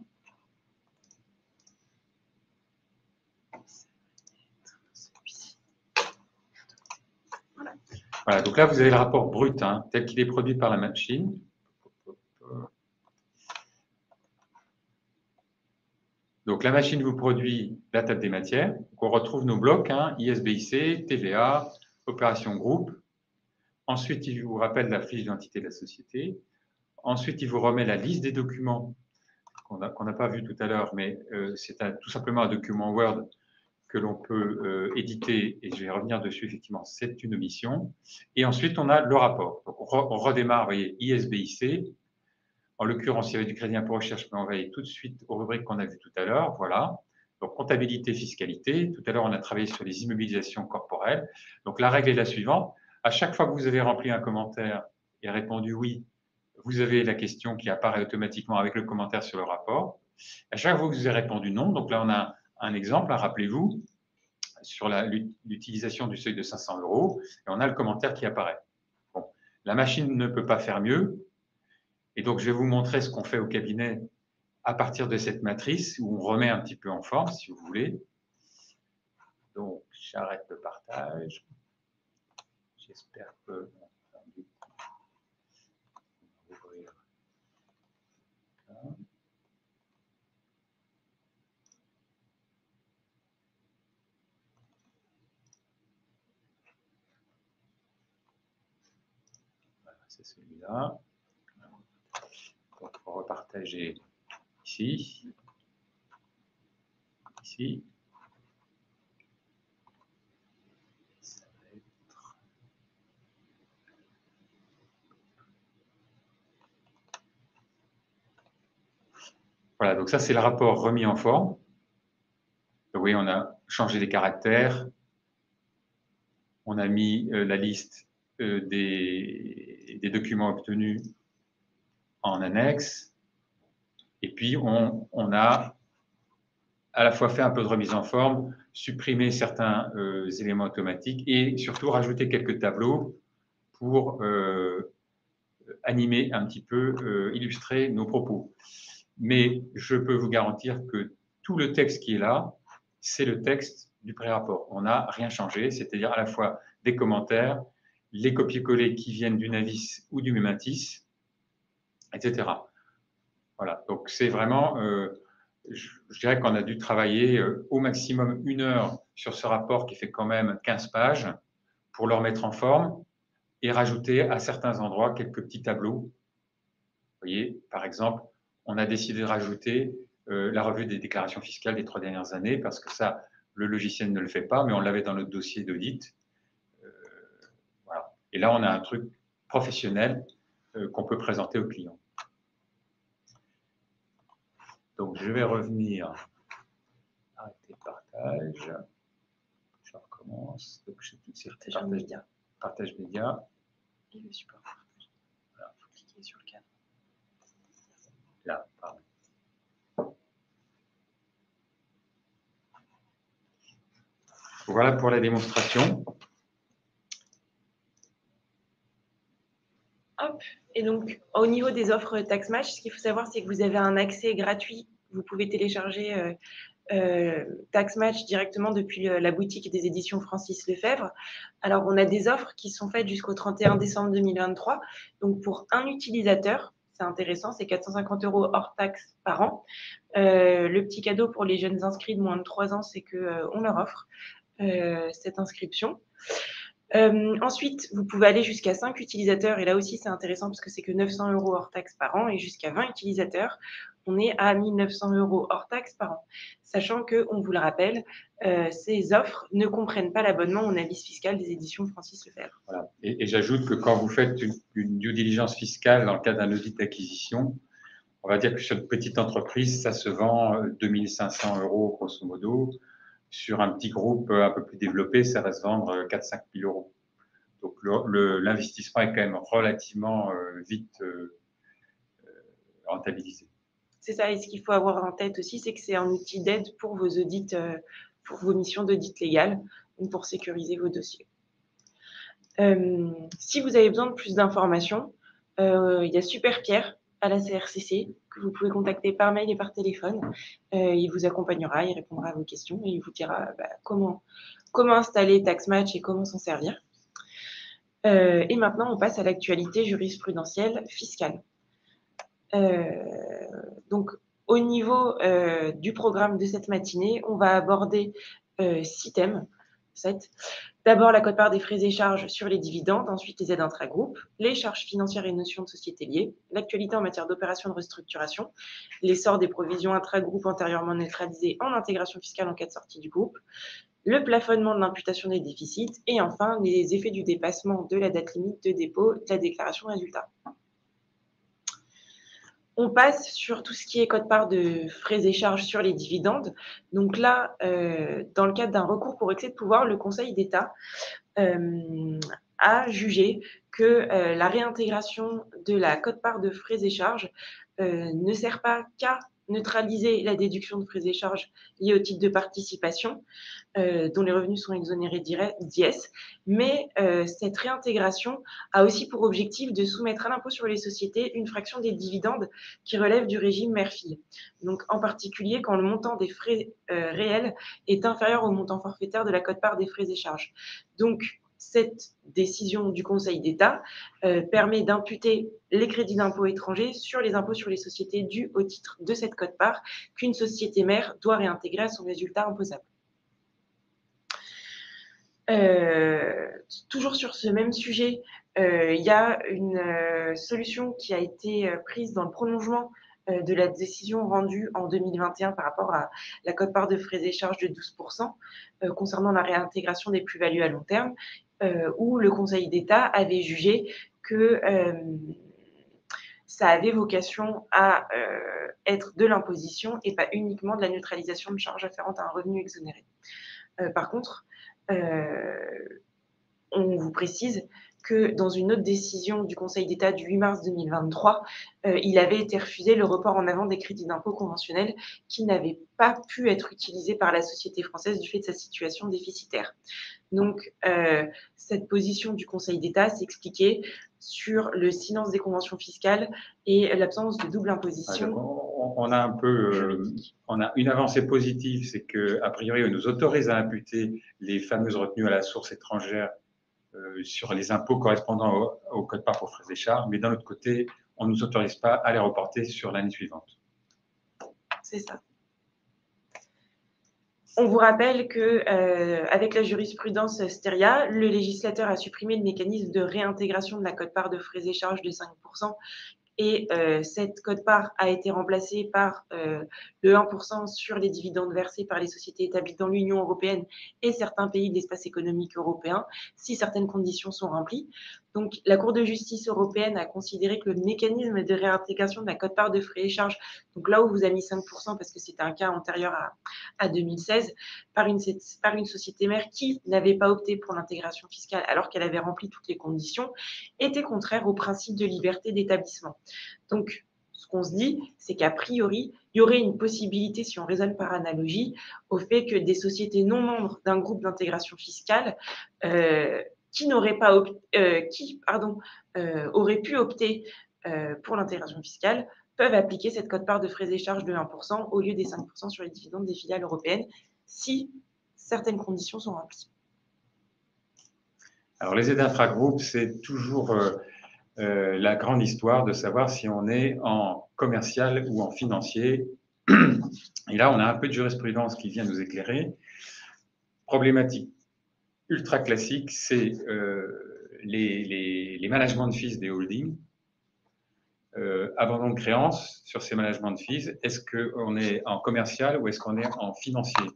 Voilà. Voilà, donc là, vous avez le rapport brut, hein, tel qu'il est produit par la machine. Donc, la machine vous produit la table des matières. Donc, on retrouve nos blocs, hein, ISBIC, TVA, opération groupe. Ensuite, il vous rappelle la fiche d'identité de la société. Ensuite, il vous remet la liste des documents qu'on n'a pas vu tout à l'heure, mais c'est tout simplement un document Word que l'on peut éditer, et je vais revenir dessus, effectivement, c'est une omission. Et ensuite, on a le rapport. Donc, on redémarre, vous voyez, ISBIC. En l'occurrence, il y avait du crédit impôt recherche, mais on va aller tout de suite aux rubriques qu'on a vues tout à l'heure. Voilà. Donc, comptabilité, fiscalité. Tout à l'heure, on a travaillé sur les immobilisations corporelles. Donc, la règle est la suivante. À chaque fois que vous avez rempli un commentaire et répondu oui, vous avez la question qui apparaît automatiquement avec le commentaire sur le rapport. À chaque fois que vous avez répondu non, donc là, on a un exemple, hein, rappelez-vous, sur l'utilisation du seuil de 500 €, et on a le commentaire qui apparaît. Bon, la machine ne peut pas faire mieux, et donc je vais vous montrer ce qu'on fait au cabinet à partir de cette matrice, où on remet un petit peu en forme, si vous voulez. Donc, j'arrête le partage. J'espère que... C'est celui-là. Donc, on va repartager ici. Ici. Ça va être... Voilà, donc ça, c'est le rapport remis en forme. Donc, oui, on a changé les caractères. On a mis la liste des documents obtenus en annexe. Et puis, on a à la fois fait un peu de remise en forme, supprimé certains éléments automatiques et surtout rajouté quelques tableaux pour animer un petit peu, illustrer nos propos. Mais je peux vous garantir que tout le texte qui est là, c'est le texte du pré-rapport. On n'a rien changé, c'est-à-dire à la fois des commentaires, les copier-coller qui viennent du Navis ou du Mématis, etc. Voilà, donc c'est vraiment, je dirais qu'on a dû travailler au maximum 1 heure sur ce rapport qui fait quand même 15 pages pour le remettre en forme et rajouter à certains endroits quelques petits tableaux. Vous voyez, par exemple, on a décidé de rajouter la revue des déclarations fiscales des 3 dernières années parce que ça, le logiciel ne le fait pas, mais on l'avait dans notre dossier d'audit. Voilà. Et là, on a un truc professionnel qu'on peut présenter aux clients. Donc, je vais revenir. Arrêter le partage. Je recommence. Donc, je tout de suite partage média. Et le support. Voilà. Il faut cliquer sur le cadre. Là, pardon. Voilà pour la démonstration. Hop. Et donc, au niveau des offres TaxMatch, ce qu'il faut savoir, c'est que vous avez un accès gratuit. Vous pouvez télécharger TaxMatch directement depuis la boutique des éditions Francis Lefebvre. Alors, on a des offres qui sont faites jusqu'au 31 décembre 2023. Donc, pour un utilisateur, c'est intéressant, c'est 450 € hors taxe par an. Le petit cadeau pour les jeunes inscrits de moins de 3 ans, c'est qu'on leur offre cette inscription. Ensuite, vous pouvez aller jusqu'à 5 utilisateurs et là aussi, c'est intéressant parce que c'est que 900 € hors taxes par an et jusqu'à 20 utilisateurs, on est à 1 900 € hors taxes par an. Sachant qu'on vous le rappelle, ces offres ne comprennent pas l'abonnement au avis fiscal des éditions Francis Lefebvre. Voilà. Et j'ajoute que quand vous faites une due diligence fiscale dans le cadre d'un audit d'acquisition, on va dire que sur une petite entreprise, ça se vend 2 500 € grosso modo. Sur un petit groupe un peu plus développé, ça va se vendre 4 000 à 5 000 €. Donc l'investissement est quand même relativement vite rentabilisé. C'est ça, et ce qu'il faut avoir en tête aussi, c'est que c'est un outil d'aide pour vos audits, pour vos missions d'audit légal, ou pour sécuriser vos dossiers. Si vous avez besoin de plus d'informations, il y a Super Pierre à la CRCC que vous pouvez contacter par mail et par téléphone. Il vous accompagnera, il répondra à vos questions et il vous dira comment installer TaxMatch et comment s'en servir. Et maintenant, on passe à l'actualité jurisprudentielle fiscale. Donc, au niveau du programme de cette matinée, on va aborder 6 thèmes. 7. D'abord, la quote-part des frais et charges sur les dividendes, ensuite les aides intra-groupes, les charges financières et notions de société liées, l'actualité en matière d'opérations de restructuration, l'essor des provisions intra-groupes antérieurement neutralisées en intégration fiscale en cas de sortie du groupe, le plafonnement de l'imputation des déficits et enfin les effets du dépassement de la date limite de dépôt de la déclaration de résultat. On passe sur tout ce qui est quote-part de frais et charges sur les dividendes. Donc là, dans le cadre d'un recours pour excès de pouvoir, le Conseil d'État a jugé que la réintégration de la quote-part de frais et charges ne sert pas qu'à neutraliser la déduction de frais et charges liées au titre de participation, dont les revenus sont exonérés d'IS, mais cette réintégration a aussi pour objectif de soumettre à l'impôt sur les sociétés une fraction des dividendes qui relève du régime mère-fille. Donc en particulier quand le montant des frais réels est inférieur au montant forfaitaire de la quote-part des frais et charges. Donc cette décision du Conseil d'État permet d'imputer les crédits d'impôt étrangers sur les impôts sur les sociétés dus au titre de cette quote-part qu'une société mère doit réintégrer à son résultat imposable. Toujours sur ce même sujet, il y a une solution qui a été prise dans le prolongement de la décision rendue en 2021 par rapport à la quote-part de frais et charges de 12% concernant la réintégration des plus-values à long terme, où le Conseil d'État avait jugé que ça avait vocation à être de l'imposition et pas uniquement de la neutralisation de charges afférentes à un revenu exonéré. Par contre, on vous précise que dans une autre décision du Conseil d'État du 8 mars 2023, il avait été refusé le report en avant des crédits d'impôt conventionnels qui n'avaient pas pu être utilisés par la société française du fait de sa situation déficitaire. Donc, cette position du Conseil d'État s'expliquait sur le silence des conventions fiscales et l'absence de double imposition. On a une avancée positive, c'est qu'a priori, on nous autorise à imputer les fameuses retenues à la source étrangère sur les impôts correspondant au code-part pour frais et charges, mais d'un autre côté, on ne nous autorise pas à les reporter sur l'année suivante. C'est ça. On vous rappelle que, avec la jurisprudence Steria, le législateur a supprimé le mécanisme de réintégration de la quote-part de frais et charges de 5%. Et cette quote-part a été remplacée par le 1% sur les dividendes versés par les sociétés établies dans l'Union européenne et certains pays de l'espace économique européen, si certaines conditions sont remplies. Donc, la Cour de justice européenne a considéré que le mécanisme de réintégration de la quote-part de frais et charges, donc là où vous avez mis 5% parce que c'était un cas antérieur à 2016, par une société mère qui n'avait pas opté pour l'intégration fiscale alors qu'elle avait rempli toutes les conditions, était contraire au principe de liberté d'établissement. Donc, ce qu'on se dit, c'est qu'a priori, il y aurait une possibilité, si on raisonne par analogie, au fait que des sociétés non membres d'un groupe d'intégration fiscale auraient pu opter pour l'intégration fiscale peuvent appliquer cette quote-part de frais et charges de 1% au lieu des 5% sur les dividendes des filiales européennes si certaines conditions sont remplies. Alors, les aides intra-groupes, c'est toujours la grande histoire de savoir si on est en commercial ou en financier. Et là, on a un peu de jurisprudence qui vient nous éclairer. Problématique ultra classique, c'est les managements de fees des holdings. Abandon de créance sur ces managements de fees. Est-ce qu'on est en commercial ou est-ce qu'on est en financier?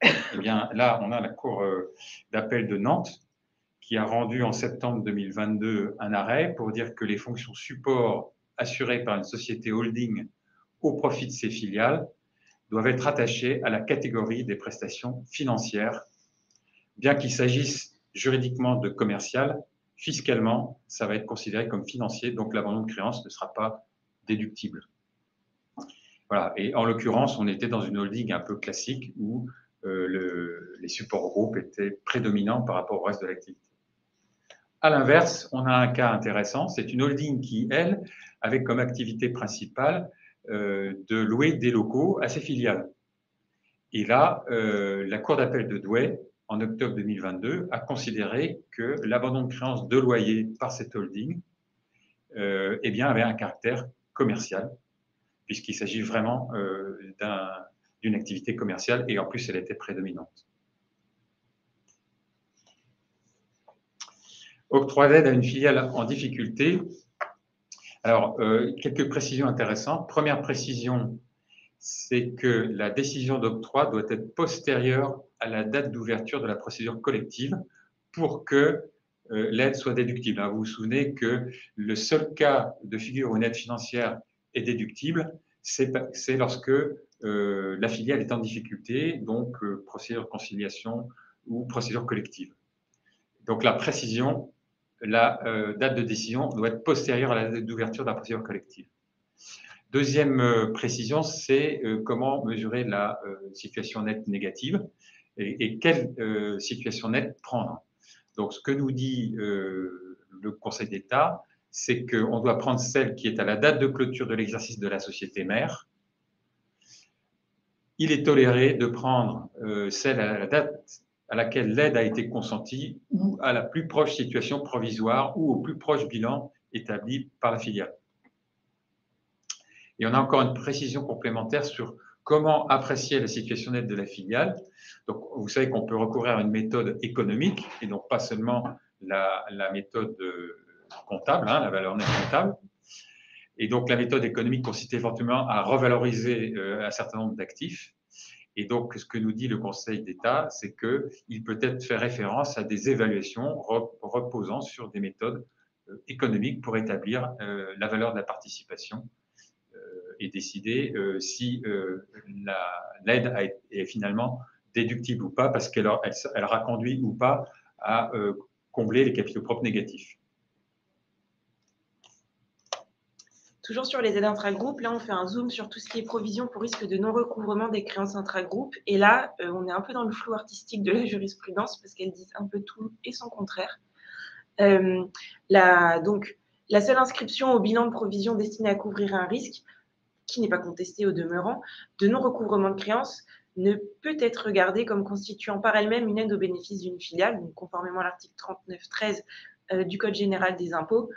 Eh bien, là, on a la Cour d'appel de Nantes qui a rendu en septembre 2022 un arrêt pour dire que les fonctions support assurées par une société holding au profit de ses filiales doivent être attachées à la catégorie des prestations financières, bien qu'il s'agisse juridiquement de commercial. Fiscalement, ça va être considéré comme financier, donc l'abandon de créance ne sera pas déductible. Voilà. Et en l'occurrence, on était dans une holding un peu classique où les supports groupes étaient prédominants par rapport au reste de l'activité. À l'inverse, on a un cas intéressant, c'est une holding qui, elle, avait comme activité principale de louer des locaux à ses filiales. Et là, la Cour d'appel de Douai, en octobre 2022, a considéré que l'abandon de créance de loyer par cette holding eh bien, avait un caractère commercial, puisqu'il s'agit vraiment d'une activité commerciale et en plus, elle était prédominante. Octroi d'aide à une filiale en difficulté. Alors, quelques précisions intéressantes. Première précision, c'est que la décision d'octroi doit être postérieure à la date d'ouverture de la procédure collective pour que l'aide soit déductible. Vous vous souvenez que le seul cas de figure où une aide financière est déductible, c'est lorsque la filiale est en difficulté, donc procédure de conciliation ou procédure collective. Donc la précision, la date de décision doit être postérieure à la date d'ouverture de la procédure collective. Deuxième précision, c'est comment mesurer la situation nette négative et quelle situation nette prendre. Donc, ce que nous dit le Conseil d'État, c'est qu'on doit prendre celle qui est à la date de clôture de l'exercice de la société mère. Il est toléré de prendre celle à la date à laquelle l'aide a été consentie ou à la plus proche situation provisoire ou au plus proche bilan établi par la filiale. Et on a encore une précision complémentaire sur comment apprécier la situation nette de la filiale. Donc, vous savez qu'on peut recourir à une méthode économique et donc pas seulement la méthode comptable, la valeur nette comptable. Et donc, la méthode économique consiste éventuellement à revaloriser un certain nombre d'actifs. Et donc, ce que nous dit le Conseil d'État, c'est qu'il peut être fait référence à des évaluations reposant sur des méthodes économiques pour établir la valeur de la participation et décider si l'aide est finalement déductible ou pas, parce qu'elle aura conduit ou pas à combler les capitaux propres négatifs. Toujours sur les aides intragroupes, là on fait un zoom sur tout ce qui est provision pour risque de non-recouvrement des créances intragroupes. Et là, on est un peu dans le flou artistique de la jurisprudence parce qu'elle dit un peu tout et son contraire. Donc, la seule inscription au bilan de provision destinée à couvrir un risque, qui n'est pas contesté au demeurant, de non-recouvrement de créances ne peut être regardée comme constituant par elle-même une aide au bénéfice d'une filiale, donc conformément à l'article 39.13 du Code général des impôts,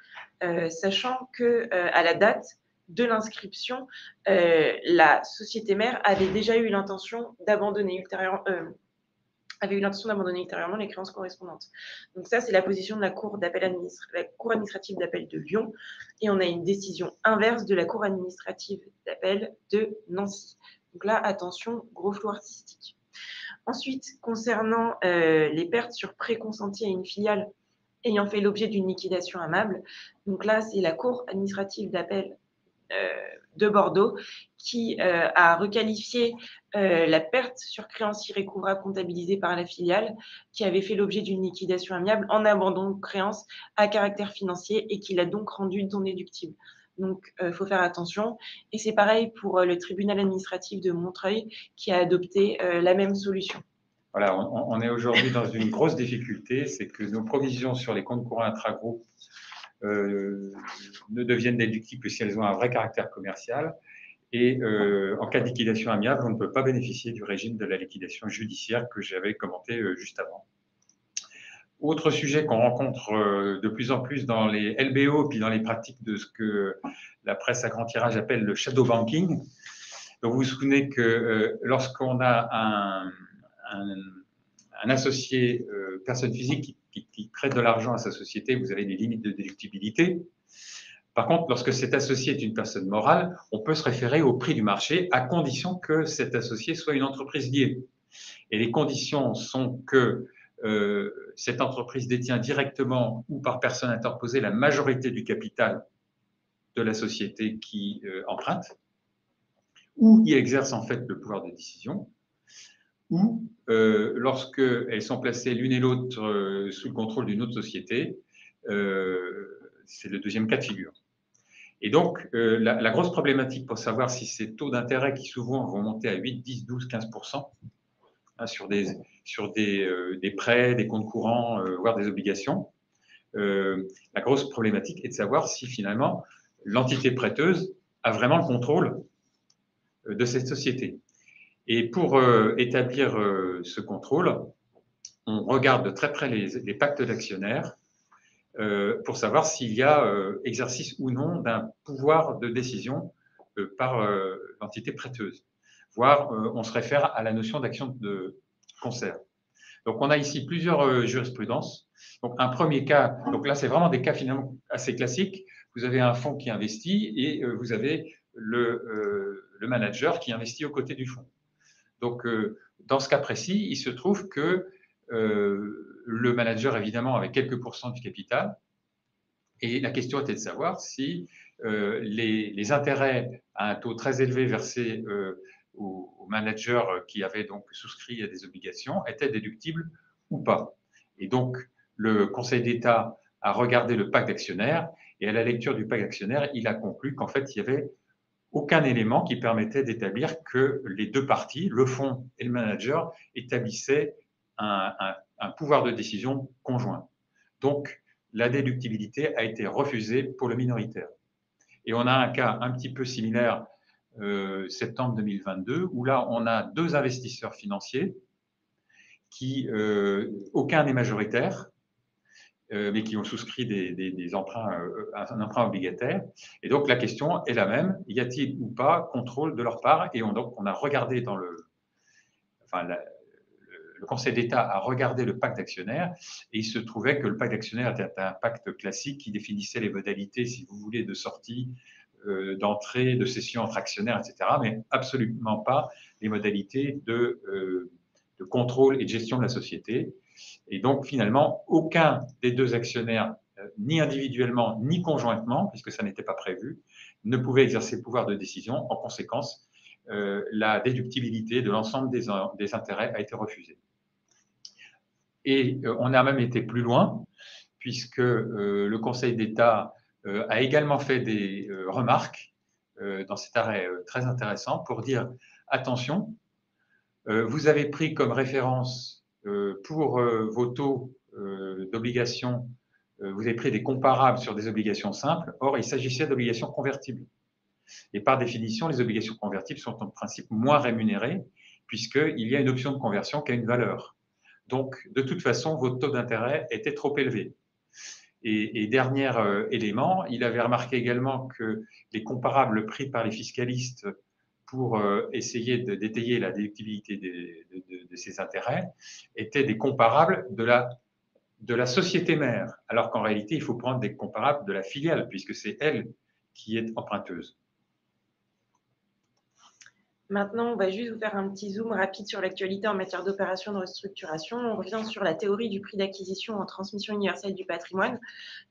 sachant qu'à la date de l'inscription, la société mère avait déjà eu l'intention d'abandonner ultérieurement les créances correspondantes. Donc ça, c'est la position de la Cour administrative d'appel de Lyon, et on a une décision inverse de la Cour administrative d'appel de Nancy. Donc là, attention, gros flou artistique. Ensuite, concernant les pertes sur prêt consenti à une filiale ayant fait l'objet d'une liquidation amable, donc là, c'est la Cour administrative d'appel de Bordeaux qui a requalifié la perte sur créance irrécouvrable comptabilisée par la filiale qui avait fait l'objet d'une liquidation amiable en abandon de créance à caractère financier et qui l'a donc rendue non déductible. Donc, il faut faire attention. Et c'est pareil pour le tribunal administratif de Montreuil qui a adopté la même solution. Voilà, on est aujourd'hui dans une grosse difficulté, c'est que nos provisions sur les comptes courants intragroupes ne deviennent déductibles que si elles ont un vrai caractère commercial. Et en cas de liquidation amiable, on ne peut pas bénéficier du régime de la liquidation judiciaire que j'avais commenté juste avant. Autre sujet qu'on rencontre de plus en plus dans les LBO, puis dans les pratiques de ce que la presse à grand tirage appelle le shadow banking. Donc vous vous souvenez que lorsqu'on a un un associé, personne physique qui prête de l'argent à sa société, vous avez des limites de déductibilité. Par contre, lorsque cet associé est une personne morale, on peut se référer au prix du marché à condition que cet associé soit une entreprise liée. Et les conditions sont que cette entreprise détient directement ou par personne interposée la majorité du capital de la société qui emprunte, ou il exerce en fait le pouvoir de décision, ou lorsqu'elles sont placées l'une et l'autre sous le contrôle d'une autre société, c'est le deuxième cas de figure. Et donc, la grosse problématique pour savoir si ces taux d'intérêt qui souvent vont monter à 8, 10, 12, 15% hein, sur des prêts, des comptes courants, voire des obligations, la grosse problématique est de savoir si finalement l'entité prêteuse a vraiment le contrôle de cette société. Et pour établir ce contrôle, on regarde de très près les pactes d'actionnaires pour savoir s'il y a exercice ou non d'un pouvoir de décision par l'entité prêteuse. Voire, on se réfère à la notion d'action de concert. Donc, on a ici plusieurs jurisprudences. Donc, un premier cas, donc là, c'est vraiment des cas finalement assez classiques. Vous avez un fonds qui investit et vous avez le manager qui investit aux côtés du fonds. Donc, dans ce cas précis, il se trouve que le manager, évidemment, avait quelques pourcents du capital. Et la question était de savoir si les intérêts à un taux très élevé versés au manager qui avait donc souscrit à des obligations étaient déductibles ou pas. Et donc, le Conseil d'État a regardé le pacte d'actionnaires et à la lecture du pacte d'actionnaires, il a conclu qu'en fait, il n'y avait aucun élément qui permettait d'établir que les deux parties, le fonds et le manager, établissaient un pouvoir de décision conjoint. Donc, la déductibilité a été refusée pour le minoritaire. Et on a un cas un petit peu similaire, septembre 2022, où là, on a deux investisseurs financiers qui, aucun n'est majoritaire, mais qui ont souscrit des emprunts, un emprunt obligataire. Et donc, la question est la même, y a-t-il ou pas contrôle de leur part? Et donc, on a regardé dans le Conseil d'État a regardé le pacte d'actionnaires et il se trouvait que le pacte d'actionnaires était un pacte classique qui définissait les modalités, si vous voulez, de sortie, d'entrée, de cession entre actionnaires, etc., mais absolument pas les modalités de contrôle et de gestion de la société. Et donc, finalement, aucun des deux actionnaires, ni individuellement, ni conjointement, puisque ça n'était pas prévu, ne pouvait exercer le pouvoir de décision. En conséquence, la déductibilité de l'ensemble des intérêts a été refusée. Et on a même été plus loin, puisque le Conseil d'État a également fait des remarques dans cet arrêt très intéressant pour dire attention, vous avez pris comme référence pour vos taux d'obligations, vous avez pris des comparables sur des obligations simples. Or, il s'agissait d'obligations convertibles. Et par définition, les obligations convertibles sont en principe moins rémunérées puisqu'il y a une option de conversion qui a une valeur. Donc, de toute façon, votre taux d'intérêt était trop élevé. Et dernier élément, il avait remarqué également que les comparables pris par les fiscalistes pour essayer d'étayer la déductibilité de ces intérêts étaient des comparables de la société mère, alors qu'en réalité, il faut prendre des comparables de la filiale, puisque c'est elle qui est emprunteuse. Maintenant, on va juste vous faire un petit zoom rapide sur l'actualité en matière d'opération de restructuration. On revient sur la théorie du prix d'acquisition en transmission universelle du patrimoine.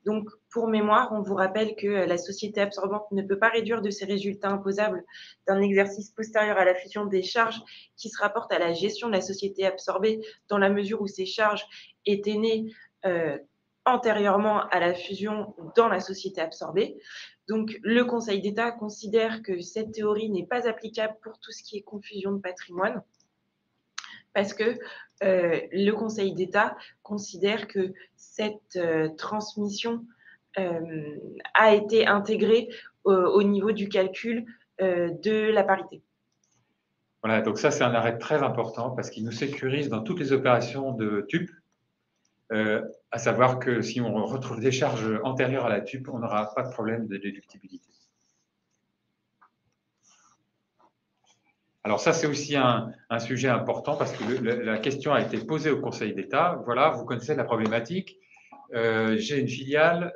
Donc, pour mémoire, on vous rappelle que la société absorbante ne peut pas réduire de ses résultats imposables d'un exercice postérieur à la fusion des charges qui se rapportent à la gestion de la société absorbée dans la mesure où ces charges étaient nées antérieurement à la fusion dans la société absorbée. Donc, le Conseil d'État considère que cette théorie n'est pas applicable pour tout ce qui est confusion de patrimoine, parce que le Conseil d'État considère que cette transmission a été intégrée au niveau du calcul de la parité. Voilà, donc ça, c'est un arrêt très important parce qu'il nous sécurise dans toutes les opérations de TUP, à savoir que si on retrouve des charges antérieures à la TUP, on n'aura pas de problème de déductibilité. Alors ça, c'est aussi un sujet important parce que la question a été posée au Conseil d'État. Voilà, vous connaissez la problématique. J'ai une filiale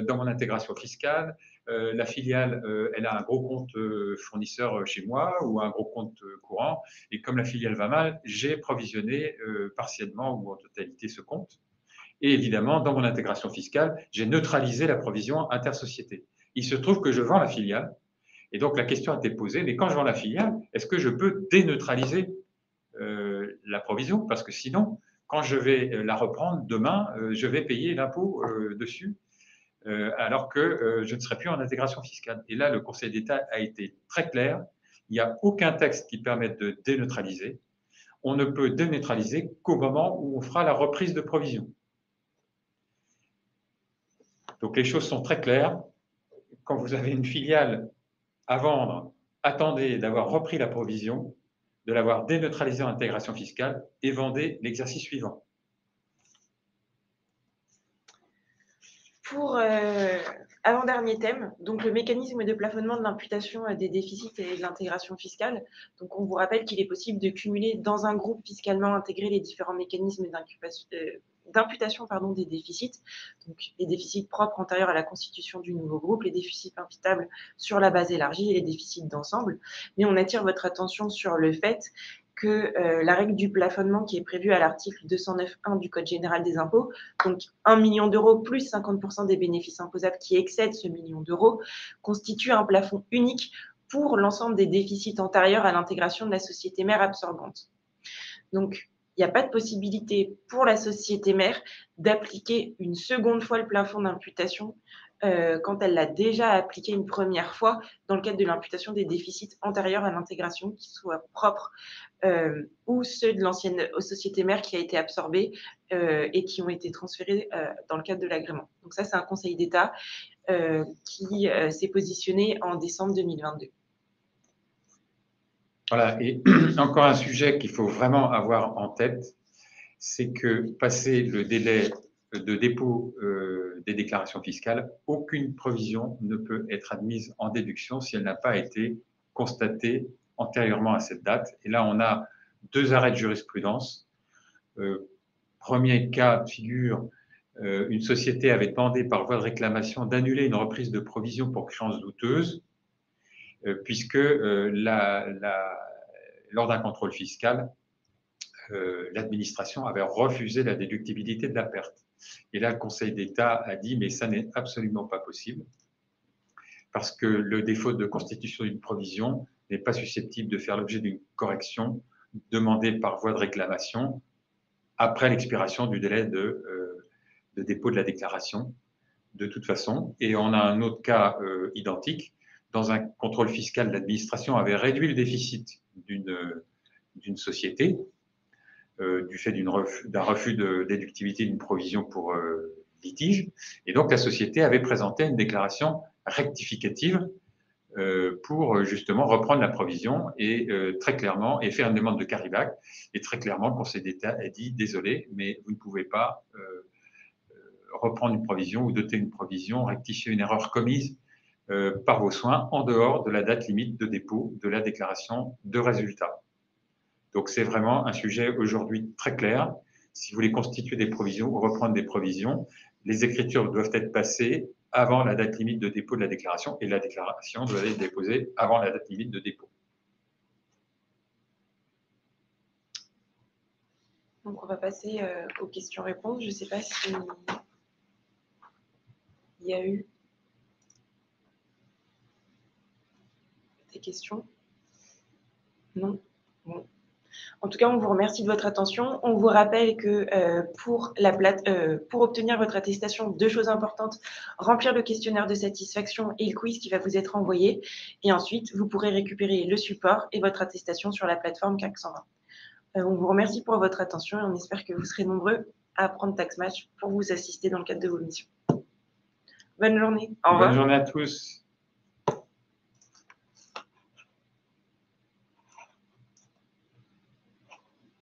dans mon intégration fiscale. La filiale, elle a un gros compte fournisseur chez moi ou un gros compte courant. Et comme la filiale va mal, j'ai provisionné partiellement ou en totalité ce compte. Et évidemment, dans mon intégration fiscale, j'ai neutralisé la provision intersociété. Il se trouve que je vends la filiale. Et donc, la question a été posée, mais quand je vends la filiale, est-ce que je peux déneutraliser la provision? Parce que sinon, quand je vais la reprendre demain, je vais payer l'impôt dessus, alors que je ne serai plus en intégration fiscale. Et là, le Conseil d'État a été très clair. Il n'y a aucun texte qui permette de déneutraliser. On ne peut déneutraliser qu'au moment où on fera la reprise de provision. Donc, les choses sont très claires. Quand vous avez une filiale à vendre, attendez d'avoir repris la provision, de l'avoir déneutralisée en intégration fiscale et vendez l'exercice suivant. Pour avant-dernier thème, donc le mécanisme de plafonnement de l'imputation des déficits et de l'intégration fiscale. Donc on vous rappelle qu'il est possible de cumuler dans un groupe fiscalement intégré les différents mécanismes d'imputation des déficits, donc les déficits propres antérieurs à la constitution du nouveau groupe, les déficits imputables sur la base élargie et les déficits d'ensemble. Mais on attire votre attention sur le fait que la règle du plafonnement qui est prévue à l'article 209.1 du Code général des impôts, donc 1 million d'euros plus 50% des bénéfices imposables qui excèdent ce million d'euros, constitue un plafond unique pour l'ensemble des déficits antérieurs à l'intégration de la société mère absorbante. Donc, il n'y a pas de possibilité pour la société mère d'appliquer une seconde fois le plafond d'imputation quand elle l'a déjà appliqué une première fois dans le cadre de l'imputation des déficits antérieurs à l'intégration, qu'ils soient propres ou ceux de l'ancienne société mère qui a été absorbée et qui ont été transférés dans le cadre de l'agrément. Donc ça, c'est un Conseil d'État qui s'est positionné en décembre 2022. Voilà, et encore un sujet qu'il faut vraiment avoir en tête, c'est que passé le délai de dépôt des déclarations fiscales, aucune provision ne peut être admise en déduction si elle n'a pas été constatée antérieurement à cette date. Et là, on a 2 arrêts de jurisprudence. Premier cas de figure, une société avait demandé par voie de réclamation d'annuler une reprise de provision pour créance douteuse, puisque lors d'un contrôle fiscal, l'administration avait refusé la déductibilité de la perte. Et là, le Conseil d'État a dit, mais ça n'est absolument pas possible, parce que le défaut de constitution d'une provision n'est pas susceptible de faire l'objet d'une correction demandée par voie de réclamation après l'expiration du délai de dépôt de la déclaration, de toute façon. Et on a un autre cas identique. Dans un contrôle fiscal, l'administration avait réduit le déficit d'une société, du fait d'un refus de déductibilité d'une provision pour litige. Et donc, la société avait présenté une déclaration rectificative pour justement reprendre la provision et très clairement, et faire une demande de carry-back. Et très clairement, le Conseil d'État a dit, désolé, mais vous ne pouvez pas reprendre une provision ou doter une provision, rectifier une erreur commise par vos soins en dehors de la date limite de dépôt de la déclaration de résultat. Donc, c'est vraiment un sujet aujourd'hui très clair. Si vous voulez constituer des provisions ou reprendre des provisions, les écritures doivent être passées avant la date limite de dépôt de la déclaration et la déclaration doit être déposée avant la date limite de dépôt. Donc, on va passer aux questions-réponses. Je ne sais pas si il y a eu des questions. Non? Bon. En tout cas, on vous remercie de votre attention. On vous rappelle que pour obtenir votre attestation, 2 choses importantes, remplir le questionnaire de satisfaction et le quiz qui va vous être envoyé. Et ensuite, vous pourrez récupérer le support et votre attestation sur la plateforme CAC 120. On vous remercie pour votre attention et on espère que vous serez nombreux à apprendre TaxMatch pour vous assister dans le cadre de vos missions. Bonne journée. Au revoir. Bonne journée à tous.